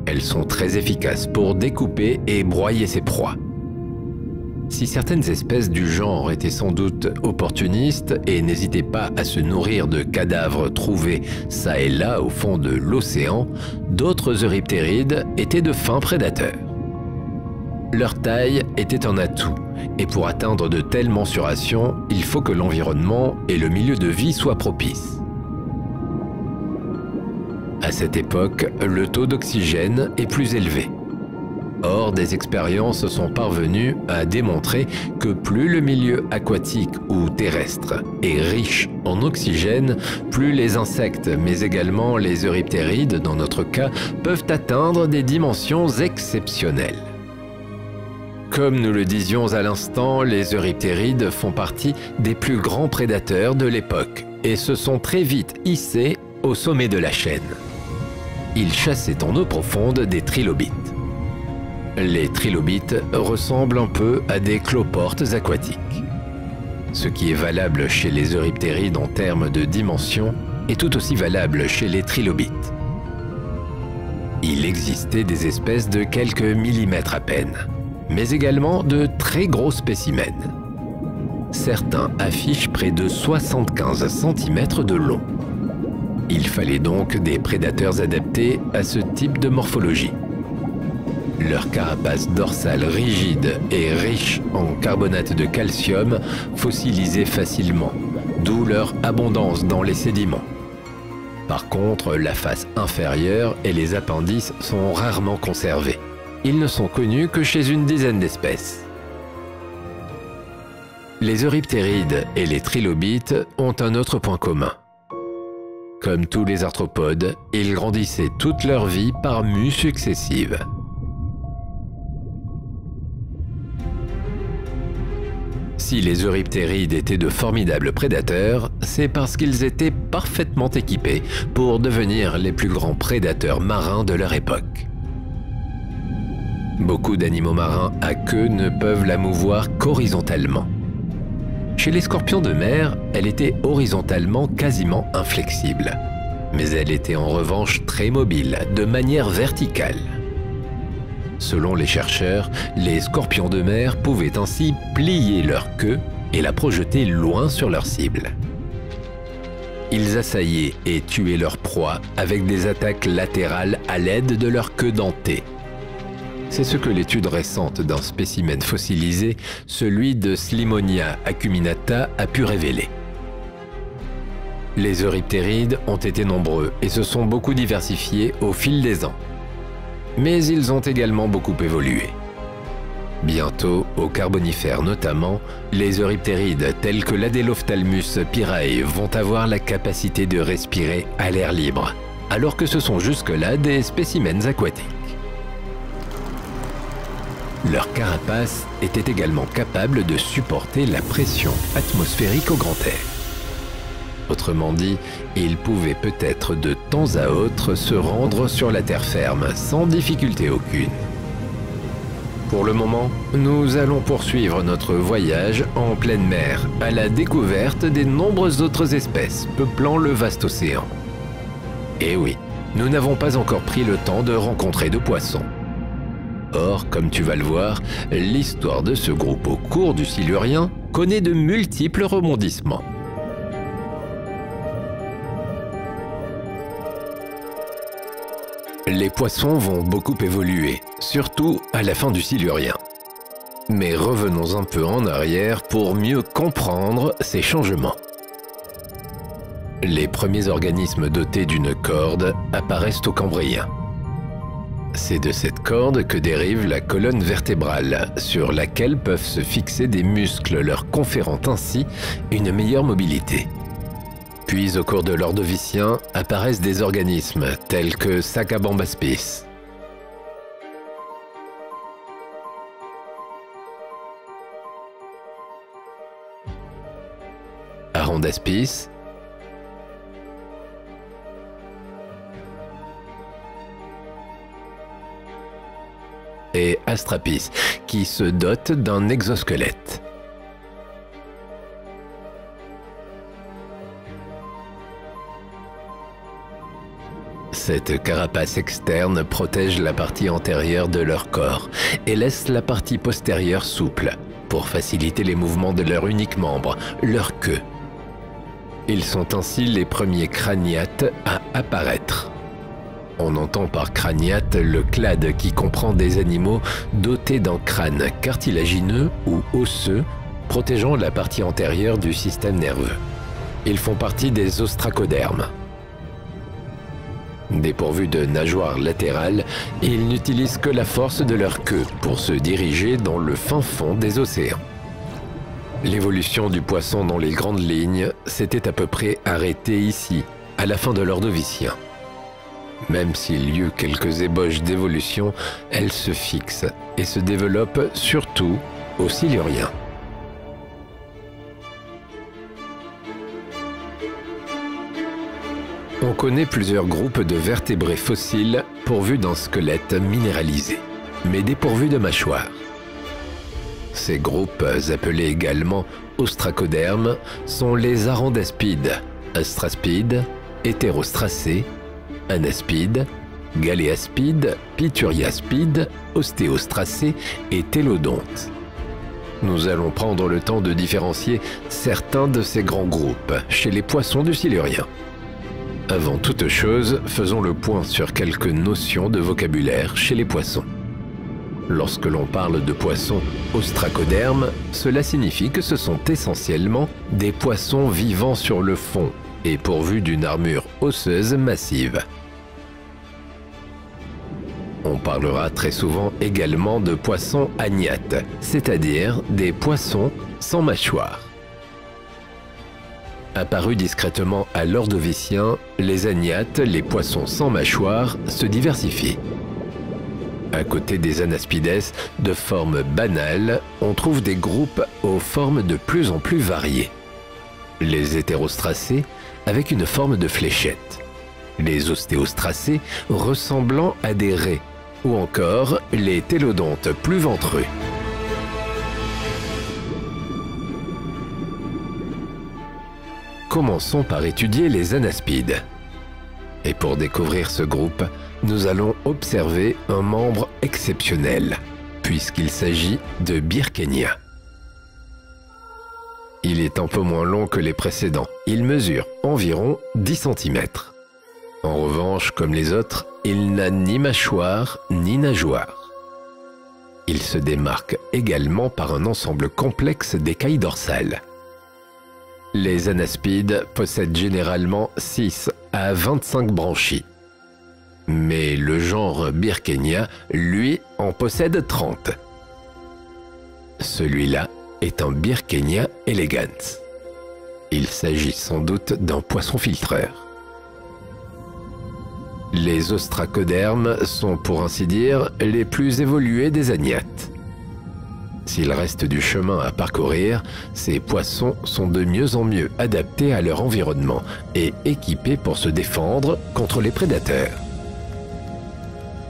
Elles sont très efficaces pour découper et broyer ses proies. Si certaines espèces du genre étaient sans doute opportunistes et n'hésitaient pas à se nourrir de cadavres trouvés çà et là au fond de l'océan, d'autres euryptérides étaient de fins prédateurs. Leur taille était un atout, et pour atteindre de telles mensurations, il faut que l'environnement et le milieu de vie soient propices. À cette époque, le taux d'oxygène est plus élevé. Or, des expériences sont parvenues à démontrer que plus le milieu aquatique ou terrestre est riche en oxygène, plus les insectes, mais également les euryptérides, dans notre cas, peuvent atteindre des dimensions exceptionnelles. Comme nous le disions à l'instant, les euryptérides font partie des plus grands prédateurs de l'époque et se sont très vite hissés au sommet de la chaîne. Ils chassaient en eau profonde des trilobites. Les trilobites ressemblent un peu à des cloportes aquatiques. Ce qui est valable chez les euryptérides en termes de dimension est tout aussi valable chez les trilobites. Il existait des espèces de quelques millimètres à peine, mais également de très gros spécimens. Certains affichent près de 75 cm de long. Il fallait donc des prédateurs adaptés à ce type de morphologie. Leur carapace dorsale rigide et riche en carbonate de calcium fossilisait facilement, d'où leur abondance dans les sédiments. Par contre, la face inférieure et les appendices sont rarement conservés. Ils ne sont connus que chez une dizaine d'espèces. Les euryptérides et les trilobites ont un autre point commun. Comme tous les arthropodes, ils grandissaient toute leur vie par mues successives. Si les euryptérides étaient de formidables prédateurs, c'est parce qu'ils étaient parfaitement équipés pour devenir les plus grands prédateurs marins de leur époque. Beaucoup d'animaux marins à queue ne peuvent la mouvoir qu'horizontalement. Chez les scorpions de mer, elle était horizontalement quasiment inflexible, mais elle était en revanche très mobile, de manière verticale. Selon les chercheurs, les scorpions de mer pouvaient ainsi plier leur queue et la projeter loin sur leur cible. ils assaillaient et tuaient leur proie avec des attaques latérales à l'aide de leur queue dentée. C'est ce que l'étude récente d'un spécimen fossilisé, celui de Slimonia acuminata, a pu révéler. Les euryptérides ont été nombreux et se sont beaucoup diversifiés au fil des ans. Mais ils ont également beaucoup évolué. Bientôt, au Carbonifère notamment, les euryptérides tels que l'Adelophthalmus pirae vont avoir la capacité de respirer à l'air libre, alors que ce sont jusque-là des spécimens aquatiques. Leur carapace était également capable de supporter la pression atmosphérique au grand air. Autrement dit, ils pouvaient peut-être de temps à autre se rendre sur la terre ferme sans difficulté aucune. Pour le moment, nous allons poursuivre notre voyage en pleine mer à la découverte des nombreuses autres espèces peuplant le vaste océan. Et oui, nous n'avons pas encore pris le temps de rencontrer de poissons. Or, comme tu vas le voir, l'histoire de ce groupe au cours du Silurien connaît de multiples rebondissements. Les poissons vont beaucoup évoluer, surtout à la fin du Silurien. Mais revenons un peu en arrière pour mieux comprendre ces changements. Les premiers organismes dotés d'une corde apparaissent au Cambrien. C'est de cette corde que dérive la colonne vertébrale, sur laquelle peuvent se fixer des muscles leur conférant ainsi une meilleure mobilité. Puis au cours de l'Ordovicien apparaissent des organismes tels que Sacabambaspis. Arondaspis, et Astrapis, qui se dotent d'un exosquelette. Cette carapace externe protège la partie antérieure de leur corps et laisse la partie postérieure souple pour faciliter les mouvements de leur unique membre, leur queue. Ils sont ainsi les premiers craniates à apparaître. On entend par craniate le clade qui comprend des animaux dotés d'un crâne cartilagineux ou osseux protégeant la partie antérieure du système nerveux. Ils font partie des ostracodermes. Dépourvus de nageoires latérales, ils n'utilisent que la force de leur queue pour se diriger dans le fin fond des océans. L'évolution du poisson dans les grandes lignes s'était à peu près arrêtée ici, à la fin de l'Ordovicien. Même s'il y eut quelques ébauches d'évolution, elle se fixe et se développe surtout au Silurien. On connaît plusieurs groupes de vertébrés fossiles pourvus d'un squelette minéralisé, mais dépourvus de mâchoire. Ces groupes, appelés également ostracodermes, sont les arondaspides, astraspides, hétérostracés, anaspides, galéaspides, pituriaspides, ostéostracés et télodontes. Nous allons prendre le temps de différencier certains de ces grands groupes chez les poissons du Silurien. Avant toute chose, faisons le point sur quelques notions de vocabulaire chez les poissons. Lorsque l'on parle de poissons ostracodermes, cela signifie que ce sont essentiellement des poissons vivant sur le fond et pourvus d'une armure osseuse massive. On parlera très souvent également de poissons agnates, c'est-à-dire des poissons sans mâchoire. Apparus discrètement à l'Ordovicien, les agnates, les poissons sans mâchoire, se diversifient. À côté des anaspides, de forme banale, on trouve des groupes aux formes de plus en plus variées. Les hétérostracés, avec une forme de fléchette. Les ostéostracés, ressemblant à des raies. Ou encore les télodontes plus ventrus. Commençons par étudier les anaspides. Et pour découvrir ce groupe, nous allons observer un membre exceptionnel, puisqu'il s'agit de Birkenia. Il est un peu moins long que les précédents. Il mesure environ 10 cm. En revanche, comme les autres, il n'a ni mâchoire ni nageoire. Il se démarque également par un ensemble complexe d'écailles dorsales. Les anaspides possèdent généralement 6 à 25 branchies. Mais le genre Birkenia, lui, en possède 30. Celui-là est un Birkenia elegans. Il s'agit sans doute d'un poisson filtreur. Les ostracodermes sont, pour ainsi dire, les plus évolués des agnates. S'il reste du chemin à parcourir, ces poissons sont de mieux en mieux adaptés à leur environnement et équipés pour se défendre contre les prédateurs.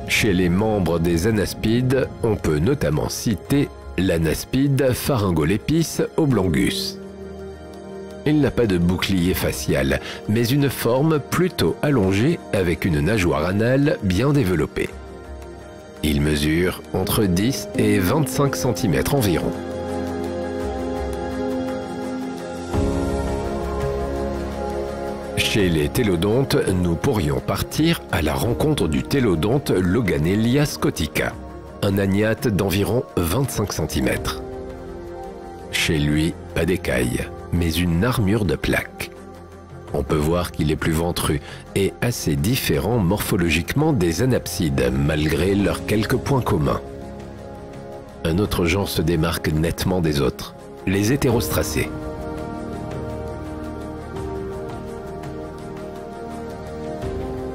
Chez les membres des anaspides, on peut notamment citer l'anaspide Pharyngolepis oblongus. Il n'a pas de bouclier facial, mais une forme plutôt allongée avec une nageoire anale bien développée. Il mesure entre 10 et 25 cm environ. Chez les télodontes, nous pourrions partir à la rencontre du télodonte Loganelia scotica, un agnate d'environ 25 cm. Chez lui, pas d'écailles, mais une armure de plaques. On peut voir qu'il est plus ventru et assez différent morphologiquement des anapsides, malgré leurs quelques points communs. Un autre genre se démarque nettement des autres, les hétérostracés.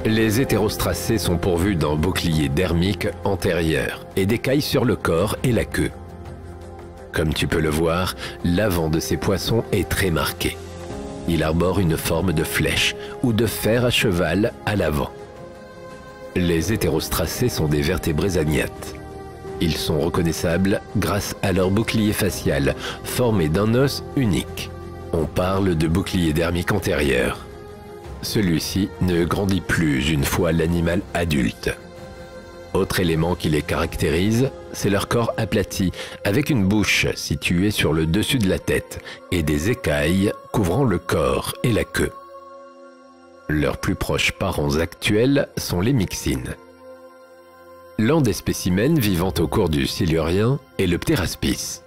Les hétérostracés sont pourvus d'un bouclier dermique antérieur et d'écailles sur le corps et la queue. Comme tu peux le voir, l'avant de ces poissons est très marqué. Il arbore une forme de flèche ou de fer à cheval à l'avant. Les hétérostracés sont des vertébrés agnates. Ils sont reconnaissables grâce à leur bouclier facial, formé d'un os unique. On parle de bouclier dermique antérieur. Celui-ci ne grandit plus une fois l'animal adulte. Autre élément qui les caractérise, c'est leur corps aplati, avec une bouche située sur le dessus de la tête et des écailles couvrant le corps et la queue. Leurs plus proches parents actuels sont les myxines. L'un des spécimens vivant au cours du Silurien est le pteraspis.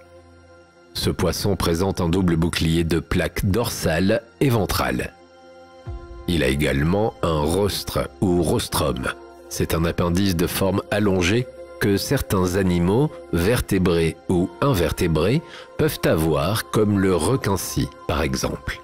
Ce poisson présente un double bouclier de plaques dorsales et ventrales. Il a également un rostre ou rostrum. C'est un appendice de forme allongée que certains animaux, vertébrés ou invertébrés, peuvent avoir, comme le requin-scie par exemple.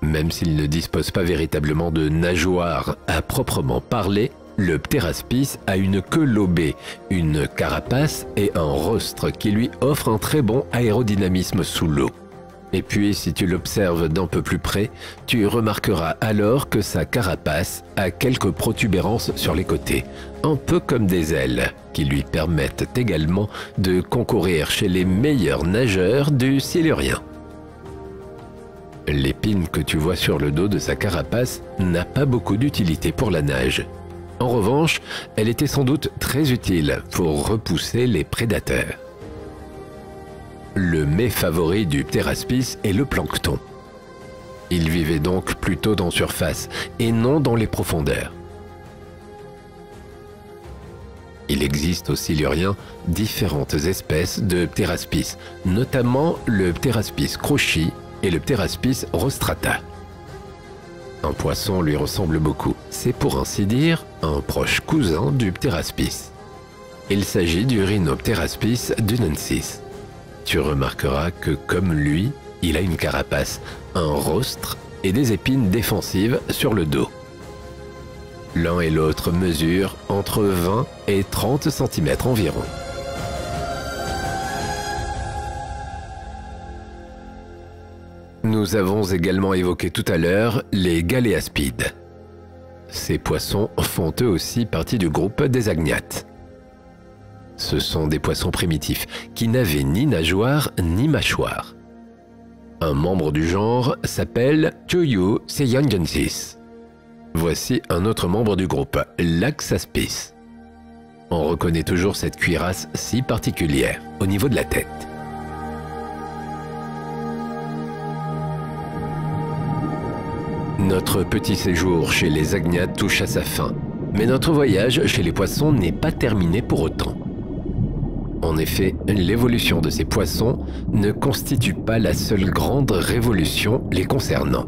Même s'il ne dispose pas véritablement de nageoire à proprement parler, le pteraspis a une queue lobée, une carapace et un rostre qui lui offrent un très bon aérodynamisme sous l'eau. Et puis, si tu l'observes d'un peu plus près, tu remarqueras alors que sa carapace a quelques protubérances sur les côtés, un peu comme des ailes, qui lui permettent également de concourir chez les meilleurs nageurs du Silurien. L'épine que tu vois sur le dos de sa carapace n'a pas beaucoup d'utilité pour la nage. En revanche, elle était sans doute très utile pour repousser les prédateurs. Le mets favori du pteraspis est le plancton. Il vivait donc plutôt en surface et non dans les profondeurs. Il existe au Silurien différentes espèces de pteraspis, notamment le pteraspis crouchy et le pteraspis rostrata. Un poisson lui ressemble beaucoup. C'est pour ainsi dire un proche cousin du pteraspis. Il s'agit du Rhinopteraspis dunensis. Tu remarqueras que, comme lui, il a une carapace, un rostre et des épines défensives sur le dos. L'un et l'autre mesurent entre 20 et 30 cm environ. Nous avons également évoqué tout à l'heure les galéaspides. Ces poissons font eux aussi partie du groupe des agnates. Ce sont des poissons primitifs qui n'avaient ni nageoire ni mâchoire. Un membre du genre s'appelle Choyu seyangensis. Voici un autre membre du groupe, l'Axaspis. On reconnaît toujours cette cuirasse si particulière au niveau de la tête. Notre petit séjour chez les agnates touche à sa fin, mais notre voyage chez les poissons n'est pas terminé pour autant. En effet, l'évolution de ces poissons ne constitue pas la seule grande révolution les concernant.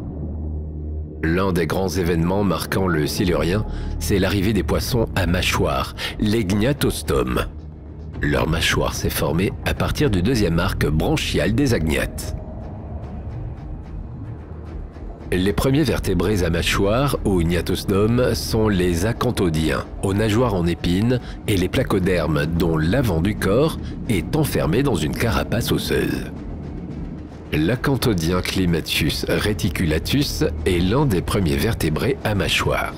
L'un des grands événements marquant le Silurien, c'est l'arrivée des poissons à mâchoire, les gnatostomes. Leur mâchoire s'est formée à partir du deuxième arc branchial des agnates. Les premiers vertébrés à mâchoire ou gnatostomes sont les acanthodiens, aux nageoires en épines, et les placodermes, dont l'avant du corps est enfermé dans une carapace osseuse. L'acanthodien Climatius reticulatus est l'un des premiers vertébrés à mâchoire.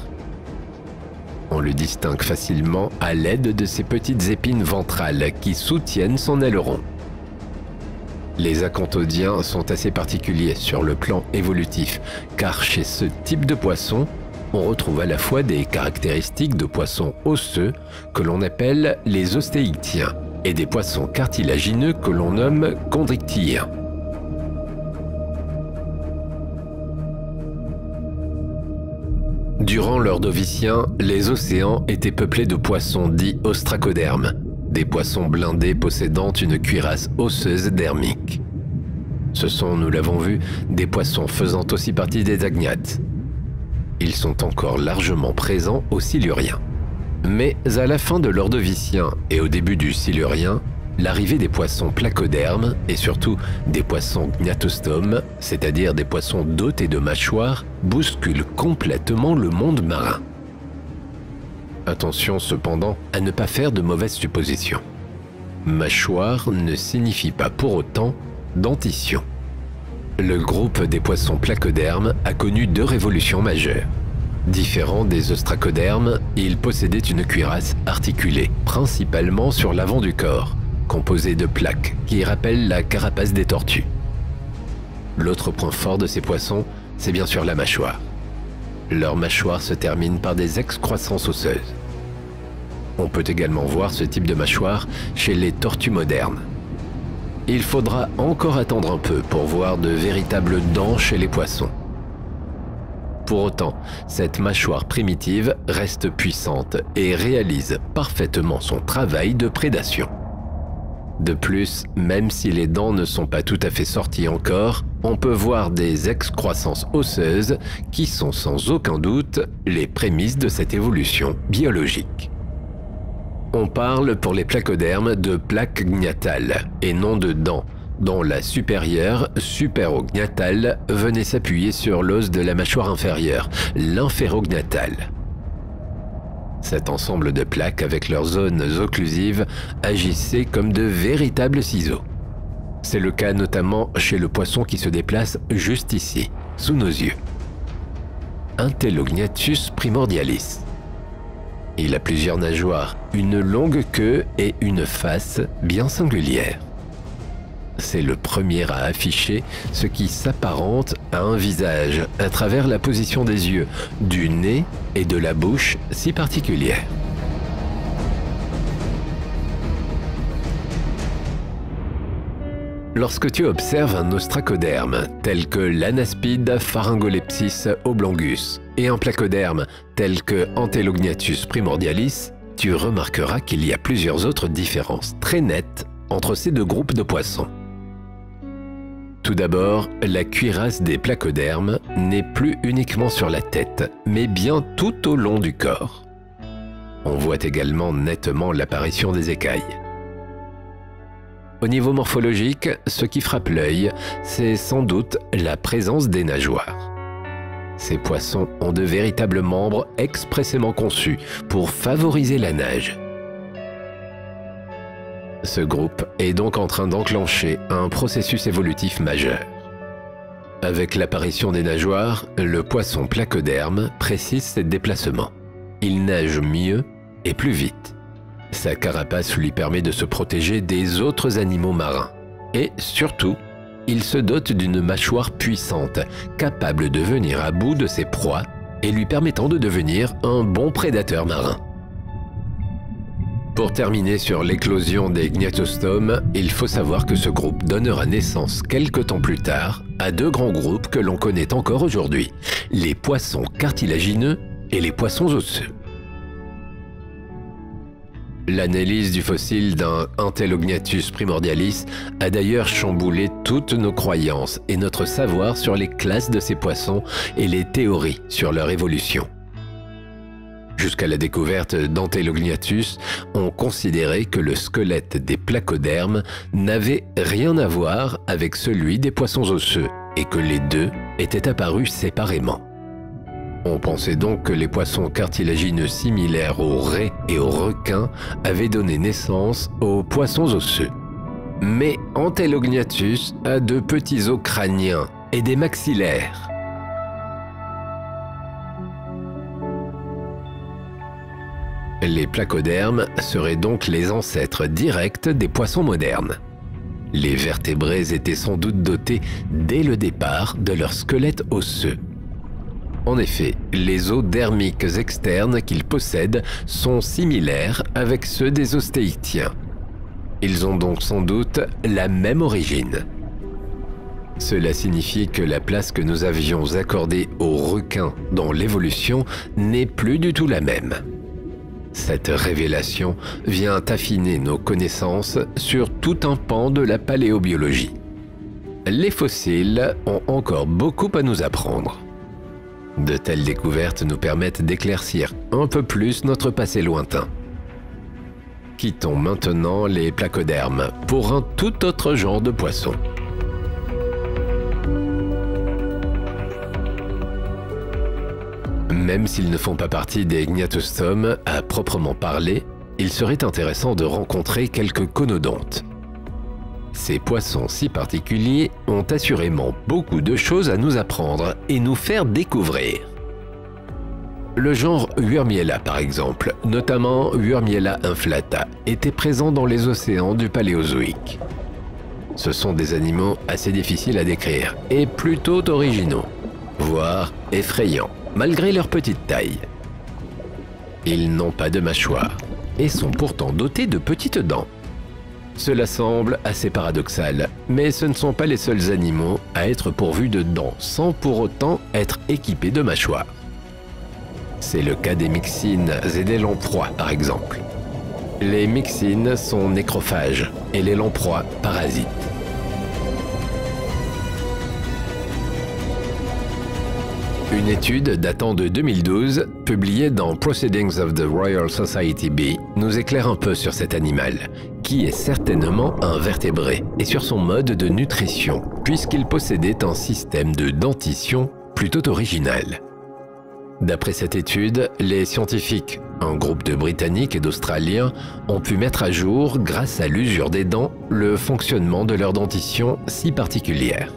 On le distingue facilement à l'aide de ses petites épines ventrales qui soutiennent son aileron. Les acanthodiens sont assez particuliers sur le plan évolutif, car chez ce type de poisson, on retrouve à la fois des caractéristiques de poissons osseux que l'on appelle les ostéictiens et des poissons cartilagineux que l'on nomme chondrictiens. Durant l'Ordovicien, les océans étaient peuplés de poissons dits ostracodermes, des poissons blindés possédant une cuirasse osseuse dermique. Ce sont, nous l'avons vu, des poissons faisant aussi partie des agnates. Ils sont encore largement présents au Silurien. Mais à la fin de l'Ordovicien et au début du Silurien, l'arrivée des poissons placodermes et surtout des poissons gnatostomes, c'est-à-dire des poissons dotés de mâchoires, bouscule complètement le monde marin. Attention cependant à ne pas faire de mauvaises suppositions. Mâchoire ne signifie pas pour autant dentition. Le groupe des poissons placodermes a connu deux révolutions majeures. Différent des ostracodermes, ils possédaient une cuirasse articulée, principalement sur l'avant du corps, composée de plaques qui rappellent la carapace des tortues. L'autre point fort de ces poissons, c'est bien sûr la mâchoire. Leur mâchoire se termine par des excroissances osseuses. On peut également voir ce type de mâchoire chez les tortues modernes. Il faudra encore attendre un peu pour voir de véritables dents chez les poissons. Pour autant, cette mâchoire primitive reste puissante et réalise parfaitement son travail de prédation. De plus, même si les dents ne sont pas tout à fait sorties encore, on peut voir des excroissances osseuses qui sont sans aucun doute les prémices de cette évolution biologique. On parle pour les placodermes de plaques gnatales et non de dents, dont la supérieure, supérognatale, venait s'appuyer sur l'os de la mâchoire inférieure, l'inférognatale. Cet ensemble de plaques avec leurs zones occlusives agissaient comme de véritables ciseaux. C'est le cas notamment chez le poisson qui se déplace juste ici, sous nos yeux. Intellognathus primordialis. Il a plusieurs nageoires, une longue queue et une face bien singulière. C'est le premier à afficher ce qui s'apparente à un visage à travers la position des yeux, du nez et de la bouche si particulière. Lorsque tu observes un ostracoderme tel que l'Anaspide pharyngolepsis oblongus et un placoderme tel que Antellognathus primordialis, tu remarqueras qu'il y a plusieurs autres différences très nettes entre ces deux groupes de poissons. Tout d'abord, la cuirasse des placodermes n'est plus uniquement sur la tête, mais bien tout au long du corps. On voit également nettement l'apparition des écailles. Au niveau morphologique, ce qui frappe l'œil, c'est sans doute la présence des nageoires. Ces poissons ont de véritables membres expressément conçus pour favoriser la nage. Ce groupe est donc en train d'enclencher un processus évolutif majeur. Avec l'apparition des nageoires, le poisson placoderme précise ses déplacements. Il nage mieux et plus vite. Sa carapace lui permet de se protéger des autres animaux marins. Et surtout, il se dote d'une mâchoire puissante, capable de venir à bout de ses proies et lui permettant de devenir un bon prédateur marin. Pour terminer sur l'éclosion des gnatostomes, il faut savoir que ce groupe donnera naissance quelque temps plus tard à deux grands groupes que l'on connaît encore aujourd'hui, les poissons cartilagineux et les poissons osseux. L'analyse du fossile d'un Entelognathus primordialis a d'ailleurs chamboulé toutes nos croyances et notre savoir sur les classes de ces poissons et les théories sur leur évolution. Jusqu'à la découverte d'Entelognathus, on considérait que le squelette des placodermes n'avait rien à voir avec celui des poissons osseux et que les deux étaient apparus séparément. On pensait donc que les poissons cartilagineux similaires aux raies et aux requins avaient donné naissance aux poissons osseux. Mais Entelognathus a de petits os crâniens et des maxillaires. Les placodermes seraient donc les ancêtres directs des poissons modernes. Les vertébrés étaient sans doute dotés dès le départ de leur squelette osseux. En effet, les os dermiques externes qu'ils possèdent sont similaires avec ceux des ostéichthyens. Ils ont donc sans doute la même origine. Cela signifie que la place que nous avions accordée aux requins dans l'évolution n'est plus du tout la même. Cette révélation vient affiner nos connaissances sur tout un pan de la paléobiologie. Les fossiles ont encore beaucoup à nous apprendre. De telles découvertes nous permettent d'éclaircir un peu plus notre passé lointain. Quittons maintenant les placodermes pour un tout autre genre de poisson. Même s'ils ne font pas partie des gnatostomes à proprement parler, il serait intéressant de rencontrer quelques conodontes. Ces poissons si particuliers ont assurément beaucoup de choses à nous apprendre et nous faire découvrir. Le genre Urmiella par exemple, notamment Urmiella inflata, était présent dans les océans du Paléozoïque. Ce sont des animaux assez difficiles à décrire et plutôt originaux, voire effrayants, malgré leur petite taille. Ils n'ont pas de mâchoire et sont pourtant dotés de petites dents. Cela semble assez paradoxal, mais ce ne sont pas les seuls animaux à être pourvus de dents sans pour autant être équipés de mâchoires. C'est le cas des myxines et des lamproies par exemple. Les myxines sont nécrophages et les lamproies parasites. Une étude datant de 2012, publiée dans Proceedings of the Royal Society B, nous éclaire un peu sur cet animal, qui est certainement un vertébré, et sur son mode de nutrition, puisqu'il possédait un système de dentition plutôt original. D'après cette étude, les scientifiques, un groupe de Britanniques et d'Australiens, ont pu mettre à jour, grâce à l'usure des dents, le fonctionnement de leur dentition si particulière.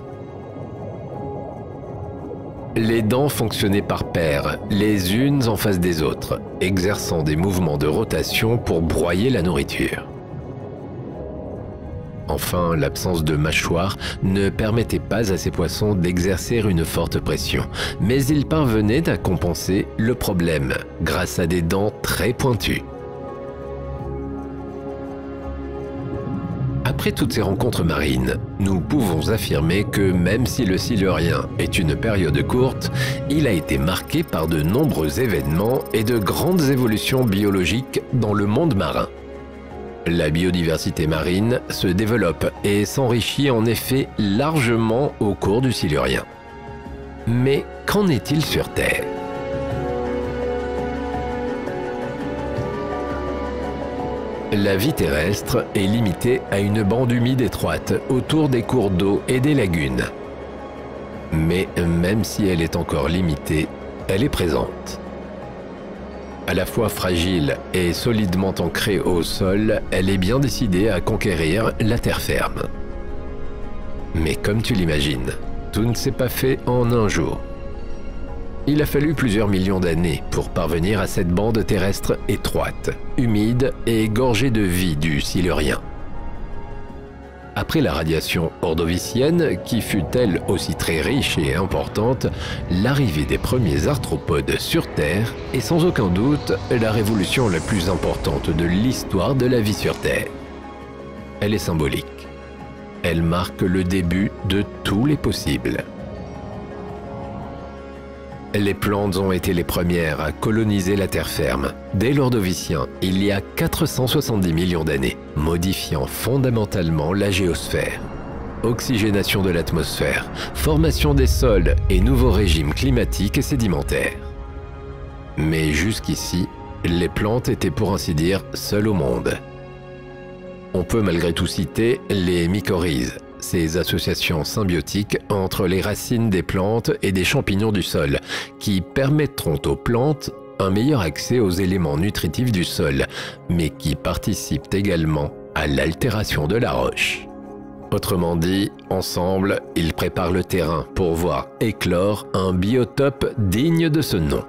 Les dents fonctionnaient par paires, les unes en face des autres, exerçant des mouvements de rotation pour broyer la nourriture. Enfin, l'absence de mâchoire ne permettait pas à ces poissons d'exercer une forte pression, mais ils parvenaient à compenser le problème grâce à des dents très pointues. Après toutes ces rencontres marines, nous pouvons affirmer que même si le Silurien est une période courte, il a été marqué par de nombreux événements et de grandes évolutions biologiques dans le monde marin. La biodiversité marine se développe et s'enrichit en effet largement au cours du Silurien. Mais qu'en est-il sur Terre ? La vie terrestre est limitée à une bande humide étroite autour des cours d'eau et des lagunes. Mais même si elle est encore limitée, elle est présente. À la fois fragile et solidement ancrée au sol, elle est bien décidée à conquérir la terre ferme. Mais comme tu l'imagines, tout ne s'est pas fait en un jour. Il a fallu plusieurs millions d'années pour parvenir à cette bande terrestre étroite, humide et gorgée de vie du Silurien. Après la radiation ordovicienne, qui fut elle aussi très riche et importante, l'arrivée des premiers arthropodes sur Terre est sans aucun doute la révolution la plus importante de l'histoire de la vie sur Terre. Elle est symbolique. Elle marque le début de tous les possibles. Les plantes ont été les premières à coloniser la terre ferme, dès l'Ordovicien, il y a 470 millions d'années, modifiant fondamentalement la géosphère. Oxygénation de l'atmosphère, formation des sols et nouveaux régimes climatiques et sédimentaires. Mais jusqu'ici, les plantes étaient pour ainsi dire seules au monde. On peut malgré tout citer les mycorhizes, ces associations symbiotiques entre les racines des plantes et des champignons du sol, qui permettront aux plantes un meilleur accès aux éléments nutritifs du sol, mais qui participent également à l'altération de la roche. Autrement dit, ensemble, ils préparent le terrain pour voir éclore un biotope digne de ce nom.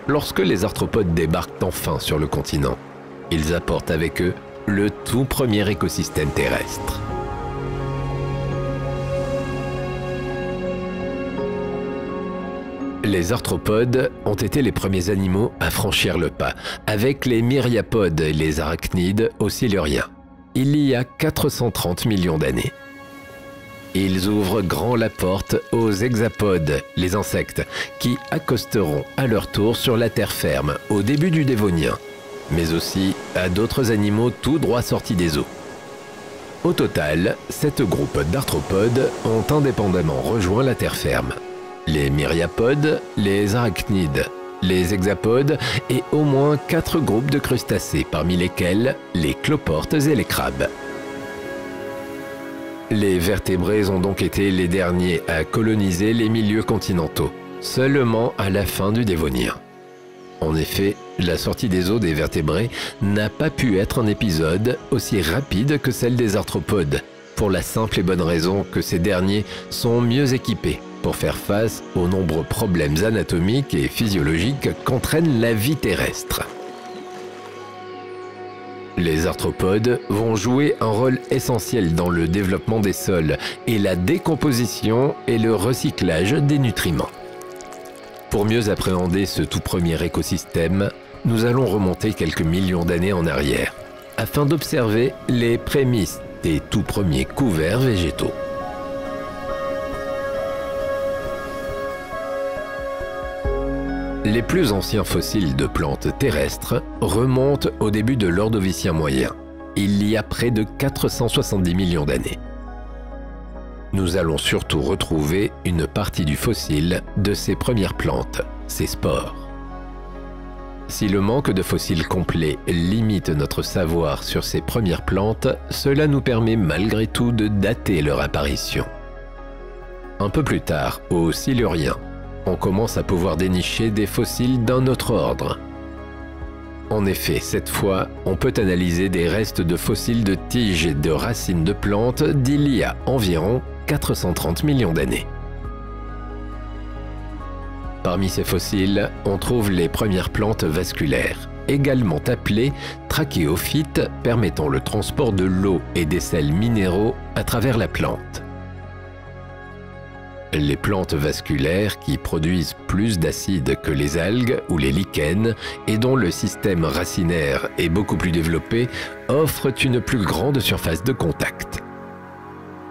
Lorsque les arthropodes débarquent enfin sur le continent, ils apportent avec eux le tout premier écosystème terrestre. Les arthropodes ont été les premiers animaux à franchir le pas, avec les myriapodes et les arachnides aux siluriens, il y a 430 millions d'années. Ils ouvrent grand la porte aux hexapodes, les insectes, qui accosteront à leur tour sur la terre ferme au début du Dévonien, mais aussi à d'autres animaux tout droit sortis des eaux. Au total, 7 groupes d'arthropodes ont indépendamment rejoint la terre ferme. Les myriapodes, les arachnides, les hexapodes et au moins 4 groupes de crustacés, parmi lesquels les cloportes et les crabes. Les vertébrés ont donc été les derniers à coloniser les milieux continentaux, seulement à la fin du Dévonien. En effet, la sortie des eaux des vertébrés n'a pas pu être un épisode aussi rapide que celle des arthropodes, pour la simple et bonne raison que ces derniers sont mieux équipés pour faire face aux nombreux problèmes anatomiques et physiologiques qu'entraîne la vie terrestre. Les arthropodes vont jouer un rôle essentiel dans le développement des sols et la décomposition et le recyclage des nutriments. Pour mieux appréhender ce tout premier écosystème, nous allons remonter quelques millions d'années en arrière, afin d'observer les prémices des tout premiers couverts végétaux. Les plus anciens fossiles de plantes terrestres remontent au début de l'Ordovicien moyen, il y a près de 470 millions d'années. Nous allons surtout retrouver une partie du fossile de ces premières plantes, ces spores. Si le manque de fossiles complets limite notre savoir sur ces premières plantes, cela nous permet malgré tout de dater leur apparition. Un peu plus tard, au Silurien, on commence à pouvoir dénicher des fossiles d'un autre ordre. En effet, cette fois, on peut analyser des restes de fossiles de tiges et de racines de plantes d'il y a environ 430 millions d'années. Parmi ces fossiles, on trouve les premières plantes vasculaires, également appelées trachéophytes, permettant le transport de l'eau et des sels minéraux à travers la plante. Les plantes vasculaires, qui produisent plus d'acide que les algues ou les lichens et dont le système racinaire est beaucoup plus développé, offrent une plus grande surface de contact.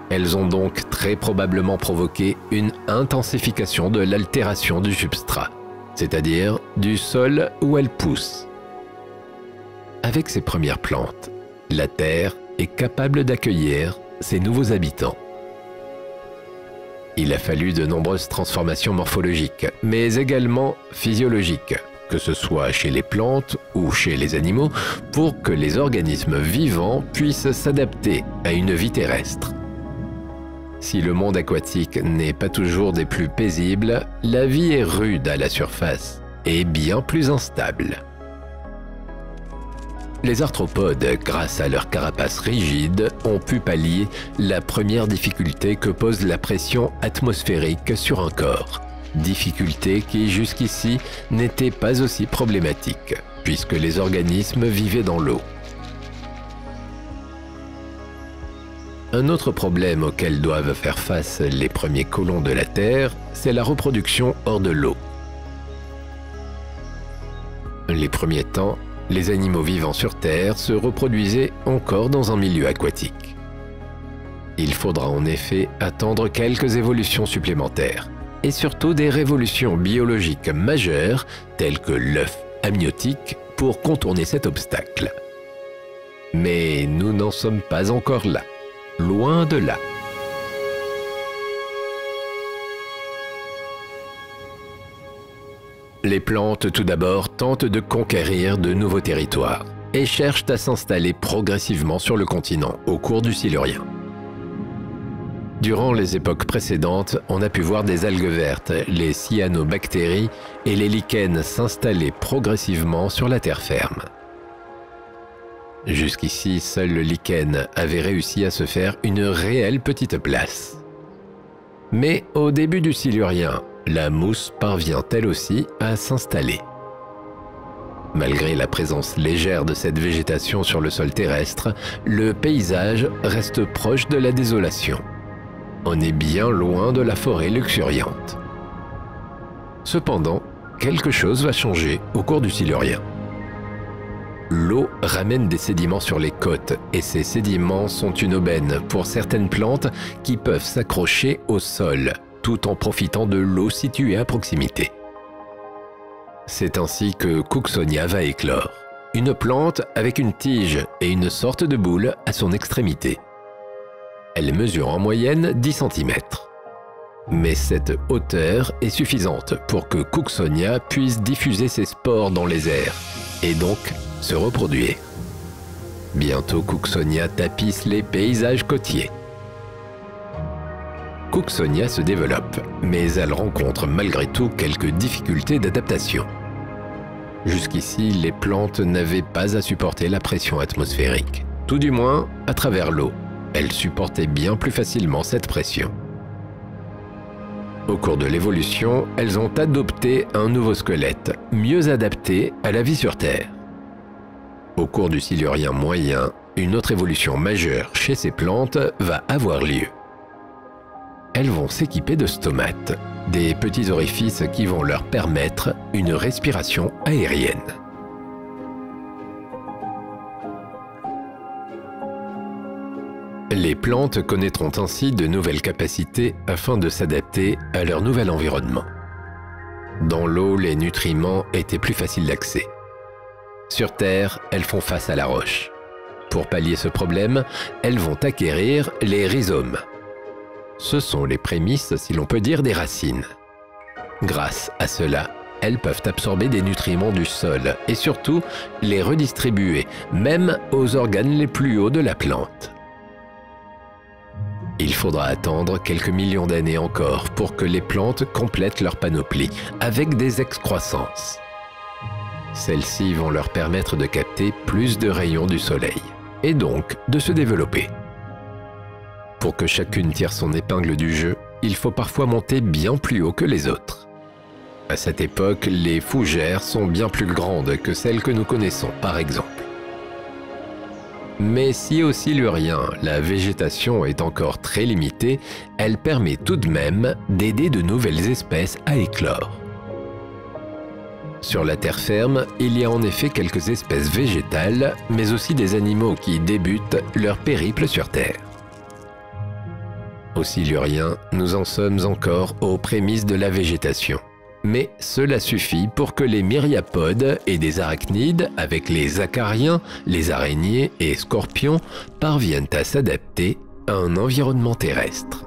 Elles ont donc très probablement provoqué une intensification de l'altération du substrat, c'est-à-dire du sol où elles poussent. Avec ces premières plantes, la Terre est capable d'accueillir ces nouveaux habitants. Il a fallu de nombreuses transformations morphologiques, mais également physiologiques, que ce soit chez les plantes ou chez les animaux, pour que les organismes vivants puissent s'adapter à une vie terrestre. Si le monde aquatique n'est pas toujours des plus paisibles, la vie est rude à la surface et bien plus instable. Les arthropodes, grâce à leur carapace rigide, ont pu pallier la première difficulté que pose la pression atmosphérique sur un corps. Difficulté qui jusqu'ici n'était pas aussi problématique, puisque les organismes vivaient dans l'eau. Un autre problème auquel doivent faire face les premiers colons de la Terre, c'est la reproduction hors de l'eau. Les premiers temps, les animaux vivant sur Terre se reproduisaient encore dans un milieu aquatique. Il faudra en effet attendre quelques évolutions supplémentaires, et surtout des révolutions biologiques majeures telles que l'œuf amniotique pour contourner cet obstacle. Mais nous n'en sommes pas encore là, loin de là. Les plantes, tout d'abord, tentent de conquérir de nouveaux territoires et cherchent à s'installer progressivement sur le continent au cours du Silurien. Durant les époques précédentes, on a pu voir des algues vertes, les cyanobactéries et les lichens s'installer progressivement sur la terre ferme. Jusqu'ici, seul le lichen avait réussi à se faire une réelle petite place. Mais au début du Silurien, la mousse parvient elle aussi à s'installer. Malgré la présence légère de cette végétation sur le sol terrestre, le paysage reste proche de la désolation. On est bien loin de la forêt luxuriante. Cependant, quelque chose va changer au cours du Silurien. L'eau ramène des sédiments sur les côtes et ces sédiments sont une aubaine pour certaines plantes qui peuvent s'accrocher au sol tout en profitant de l'eau située à proximité. C'est ainsi que Cooksonia va éclore, une plante avec une tige et une sorte de boule à son extrémité. Elle mesure en moyenne 10 cm. Mais cette hauteur est suffisante pour que Cooksonia puisse diffuser ses spores dans les airs et donc se reproduire. Bientôt Cooksonia tapisse les paysages côtiers. Cooksonia se développe, mais elle rencontre malgré tout quelques difficultés d'adaptation. Jusqu'ici, les plantes n'avaient pas à supporter la pression atmosphérique. Tout du moins, à travers l'eau, elles supportaient bien plus facilement cette pression. Au cours de l'évolution, elles ont adopté un nouveau squelette, mieux adapté à la vie sur Terre. Au cours du Silurien moyen, une autre évolution majeure chez ces plantes va avoir lieu. Elles vont s'équiper de stomates, des petits orifices qui vont leur permettre une respiration aérienne. Les plantes connaîtront ainsi de nouvelles capacités afin de s'adapter à leur nouvel environnement. Dans l'eau, les nutriments étaient plus faciles d'accès. Sur Terre, elles font face à la roche. Pour pallier ce problème, elles vont acquérir les rhizomes. Ce sont les prémices, si l'on peut dire, des racines. Grâce à cela, elles peuvent absorber des nutriments du sol et surtout les redistribuer, même aux organes les plus hauts de la plante. Il faudra attendre quelques millions d'années encore pour que les plantes complètent leur panoplie avec des excroissances. Celles-ci vont leur permettre de capter plus de rayons du soleil et donc de se développer. Pour que chacune tire son épingle du jeu, il faut parfois monter bien plus haut que les autres. À cette époque, les fougères sont bien plus grandes que celles que nous connaissons, par exemple. Mais si au Silurien, la végétation est encore très limitée, elle permet tout de même d'aider de nouvelles espèces à éclore. Sur la terre ferme, il y a en effet quelques espèces végétales, mais aussi des animaux qui débutent leur périple sur Terre. Au Silurien, nous en sommes encore aux prémices de la végétation. Mais cela suffit pour que les myriapodes et des arachnides, avec les acariens, les araignées et scorpions, parviennent à s'adapter à un environnement terrestre.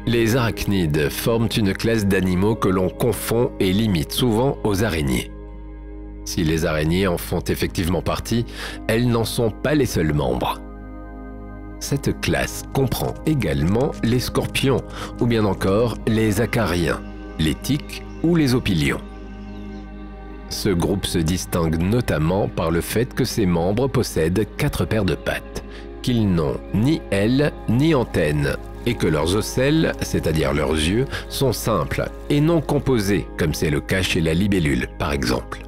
Les arachnides forment une classe d'animaux que l'on confond et limite souvent aux araignées. Si les araignées en font effectivement partie, elles n'en sont pas les seuls membres. Cette classe comprend également les scorpions, ou bien encore les acariens, les tiques ou les opilions. Ce groupe se distingue notamment par le fait que ses membres possèdent 4 paires de pattes, qu'ils n'ont ni ailes ni antennes, et que leurs ocelles, c'est-à-dire leurs yeux, sont simples et non composés, comme c'est le cas chez la libellule par exemple.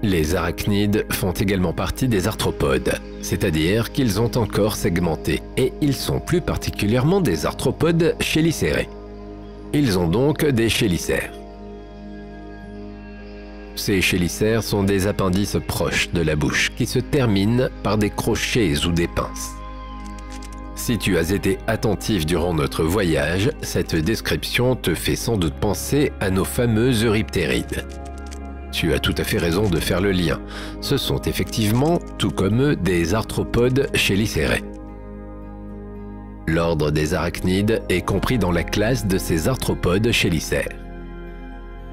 Les arachnides font également partie des arthropodes, c'est-à-dire qu'ils ont un corps segmenté, et ils sont plus particulièrement des arthropodes chélicérés. Ils ont donc des chélicères. Ces chélicères sont des appendices proches de la bouche qui se terminent par des crochets ou des pinces. Si tu as été attentif durant notre voyage, cette description te fait sans doute penser à nos fameux euryptérides. Tu as tout à fait raison de faire le lien. Ce sont effectivement, tout comme eux, des arthropodes chélicérés. L'ordre des arachnides est compris dans la classe de ces arthropodes chélicères.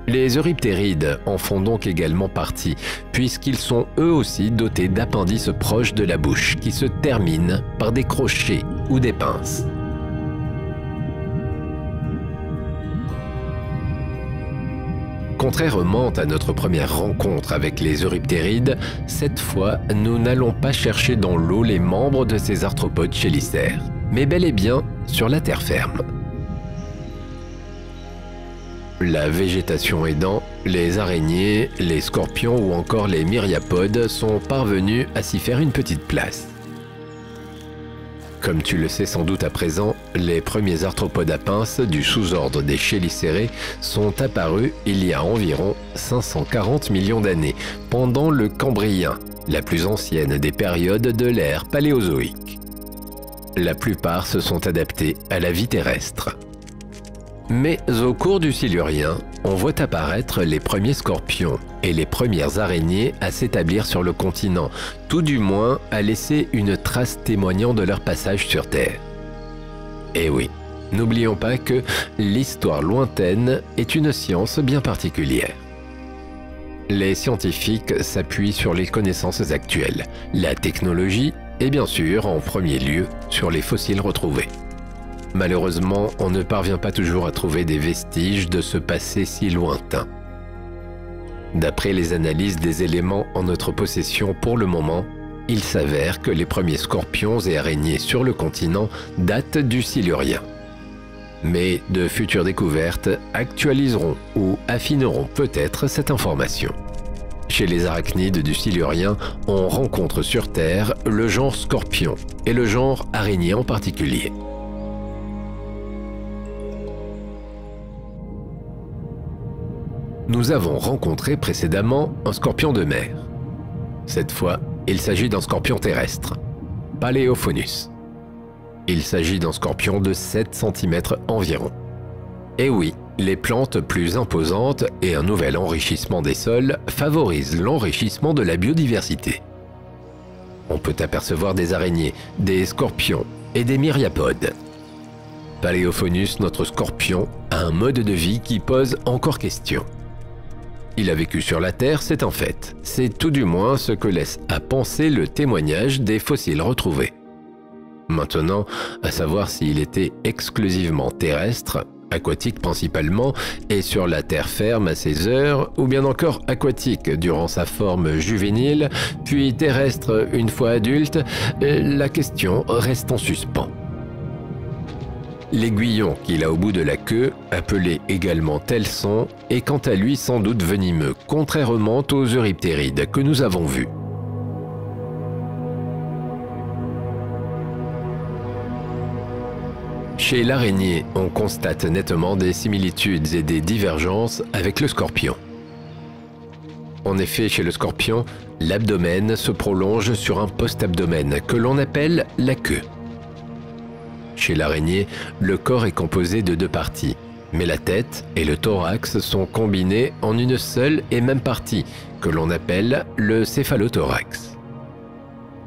Les euryptérides en font donc également partie, puisqu'ils sont eux aussi dotés d'appendices proches de la bouche qui se terminent par des crochets ou des pinces. Contrairement à notre première rencontre avec les euryptérides, cette fois, nous n'allons pas chercher dans l'eau les membres de ces arthropodes chélicères, mais bel et bien sur la terre ferme. La végétation aidant, les araignées, les scorpions ou encore les myriapodes sont parvenus à s'y faire une petite place. Comme tu le sais sans doute à présent, les premiers arthropodes à pinces du sous-ordre des chélicérés sont apparus il y a environ 540 millions d'années, pendant le Cambrien, la plus ancienne des périodes de l'ère paléozoïque. La plupart se sont adaptés à la vie terrestre. Mais au cours du Silurien, on voit apparaître les premiers scorpions et les premières araignées à s'établir sur le continent, tout du moins à laisser une trace témoignant de leur passage sur Terre. Et oui, n'oublions pas que l'histoire lointaine est une science bien particulière. Les scientifiques s'appuient sur les connaissances actuelles, la technologie et bien sûr, en premier lieu, sur les fossiles retrouvés. Malheureusement, on ne parvient pas toujours à trouver des vestiges de ce passé si lointain. D'après les analyses des éléments en notre possession pour le moment, il s'avère que les premiers scorpions et araignées sur le continent datent du Silurien. Mais de futures découvertes actualiseront ou affineront peut-être cette information. Chez les arachnides du Silurien, on rencontre sur Terre le genre scorpion et le genre araignée en particulier. Nous avons rencontré précédemment un scorpion de mer. Cette fois, il s'agit d'un scorpion terrestre, Paléophonus. Il s'agit d'un scorpion de 7 cm environ. Et oui, les plantes plus imposantes et un nouvel enrichissement des sols favorisent l'enrichissement de la biodiversité. On peut apercevoir des araignées, des scorpions et des myriapodes. Paléophonus, notre scorpion, a un mode de vie qui pose encore question. Il a vécu sur la Terre, c'est un fait. C'est tout du moins ce que laisse à penser le témoignage des fossiles retrouvés. Maintenant, à savoir s'il était exclusivement terrestre, aquatique principalement, et sur la terre ferme à ses heures, ou bien encore aquatique durant sa forme juvénile, puis terrestre une fois adulte, la question reste en suspens. L'aiguillon qu'il a au bout de la queue, appelé également telson, est quant à lui sans doute venimeux, contrairement aux euryptérides que nous avons vus. Chez l'araignée, on constate nettement des similitudes et des divergences avec le scorpion. En effet, chez le scorpion, l'abdomen se prolonge sur un post-abdomen que l'on appelle la queue. Chez l'araignée, le corps est composé de 2 parties, mais la tête et le thorax sont combinés en une seule et même partie, que l'on appelle le céphalothorax.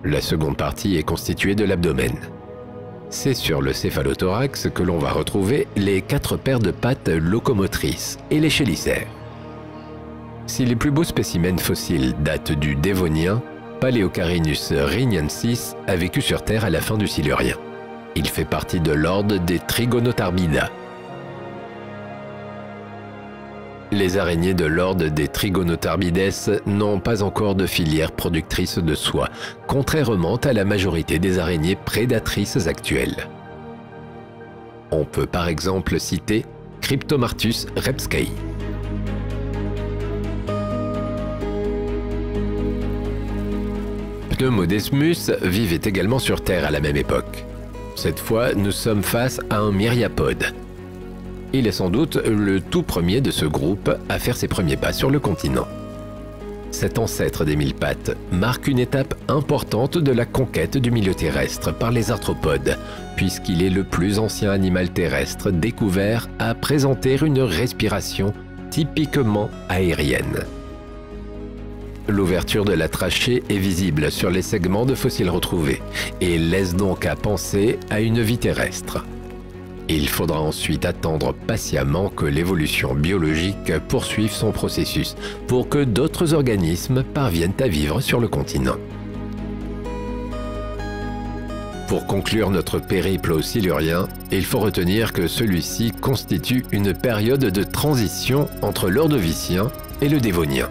La seconde partie est constituée de l'abdomen. C'est sur le céphalothorax que l'on va retrouver les 4 paires de pattes locomotrices et les chélicères. Si les plus beaux spécimens fossiles datent du Dévonien, Paleocarinus rhignensis a vécu sur Terre à la fin du Silurien. Il fait partie de l'ordre des Trigonotarbida. Les araignées de l'ordre des Trigonotarbides n'ont pas encore de filière productrice de soie, contrairement à la majorité des araignées prédatrices actuelles. On peut par exemple citer Cryptomartus repskei. Pneumodesmus vivait également sur Terre à la même époque. Cette fois, nous sommes face à un myriapode. Il est sans doute le tout premier de ce groupe à faire ses premiers pas sur le continent. Cet ancêtre des 1000 pattes marque une étape importante de la conquête du milieu terrestre par les arthropodes, puisqu'il est le plus ancien animal terrestre découvert à présenter une respiration typiquement aérienne. L'ouverture de la trachée est visible sur les segments de fossiles retrouvés et laisse donc à penser à une vie terrestre. Il faudra ensuite attendre patiemment que l'évolution biologique poursuive son processus pour que d'autres organismes parviennent à vivre sur le continent. Pour conclure notre périple au Silurien, il faut retenir que celui-ci constitue une période de transition entre l'Ordovicien et le Dévonien.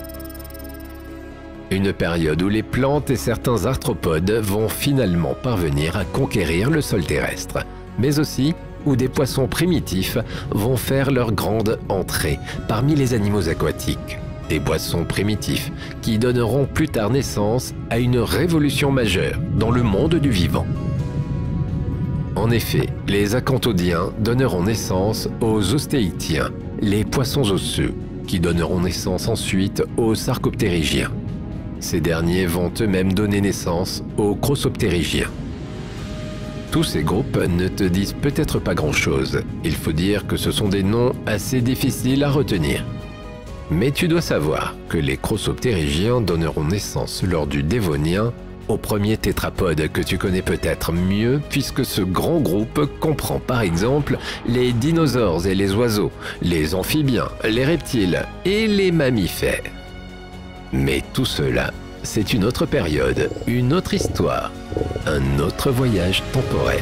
Une période où les plantes et certains arthropodes vont finalement parvenir à conquérir le sol terrestre, mais aussi où des poissons primitifs vont faire leur grande entrée parmi les animaux aquatiques. Des poissons primitifs qui donneront plus tard naissance à une révolution majeure dans le monde du vivant. En effet, les acanthodiens donneront naissance aux ostéichthyens, les poissons osseux, qui donneront naissance ensuite aux sarcoptérygiens. Ces derniers vont eux-mêmes donner naissance aux crossoptérygiens. Tous ces groupes ne te disent peut-être pas grand-chose. Il faut dire que ce sont des noms assez difficiles à retenir. Mais tu dois savoir que les crossoptérygiens donneront naissance lors du Dévonien au premier tétrapode que tu connais peut-être mieux, puisque ce grand groupe comprend par exemple les dinosaures et les oiseaux, les amphibiens, les reptiles et les mammifères. Mais tout cela, c'est une autre période, une autre histoire, un autre voyage temporel.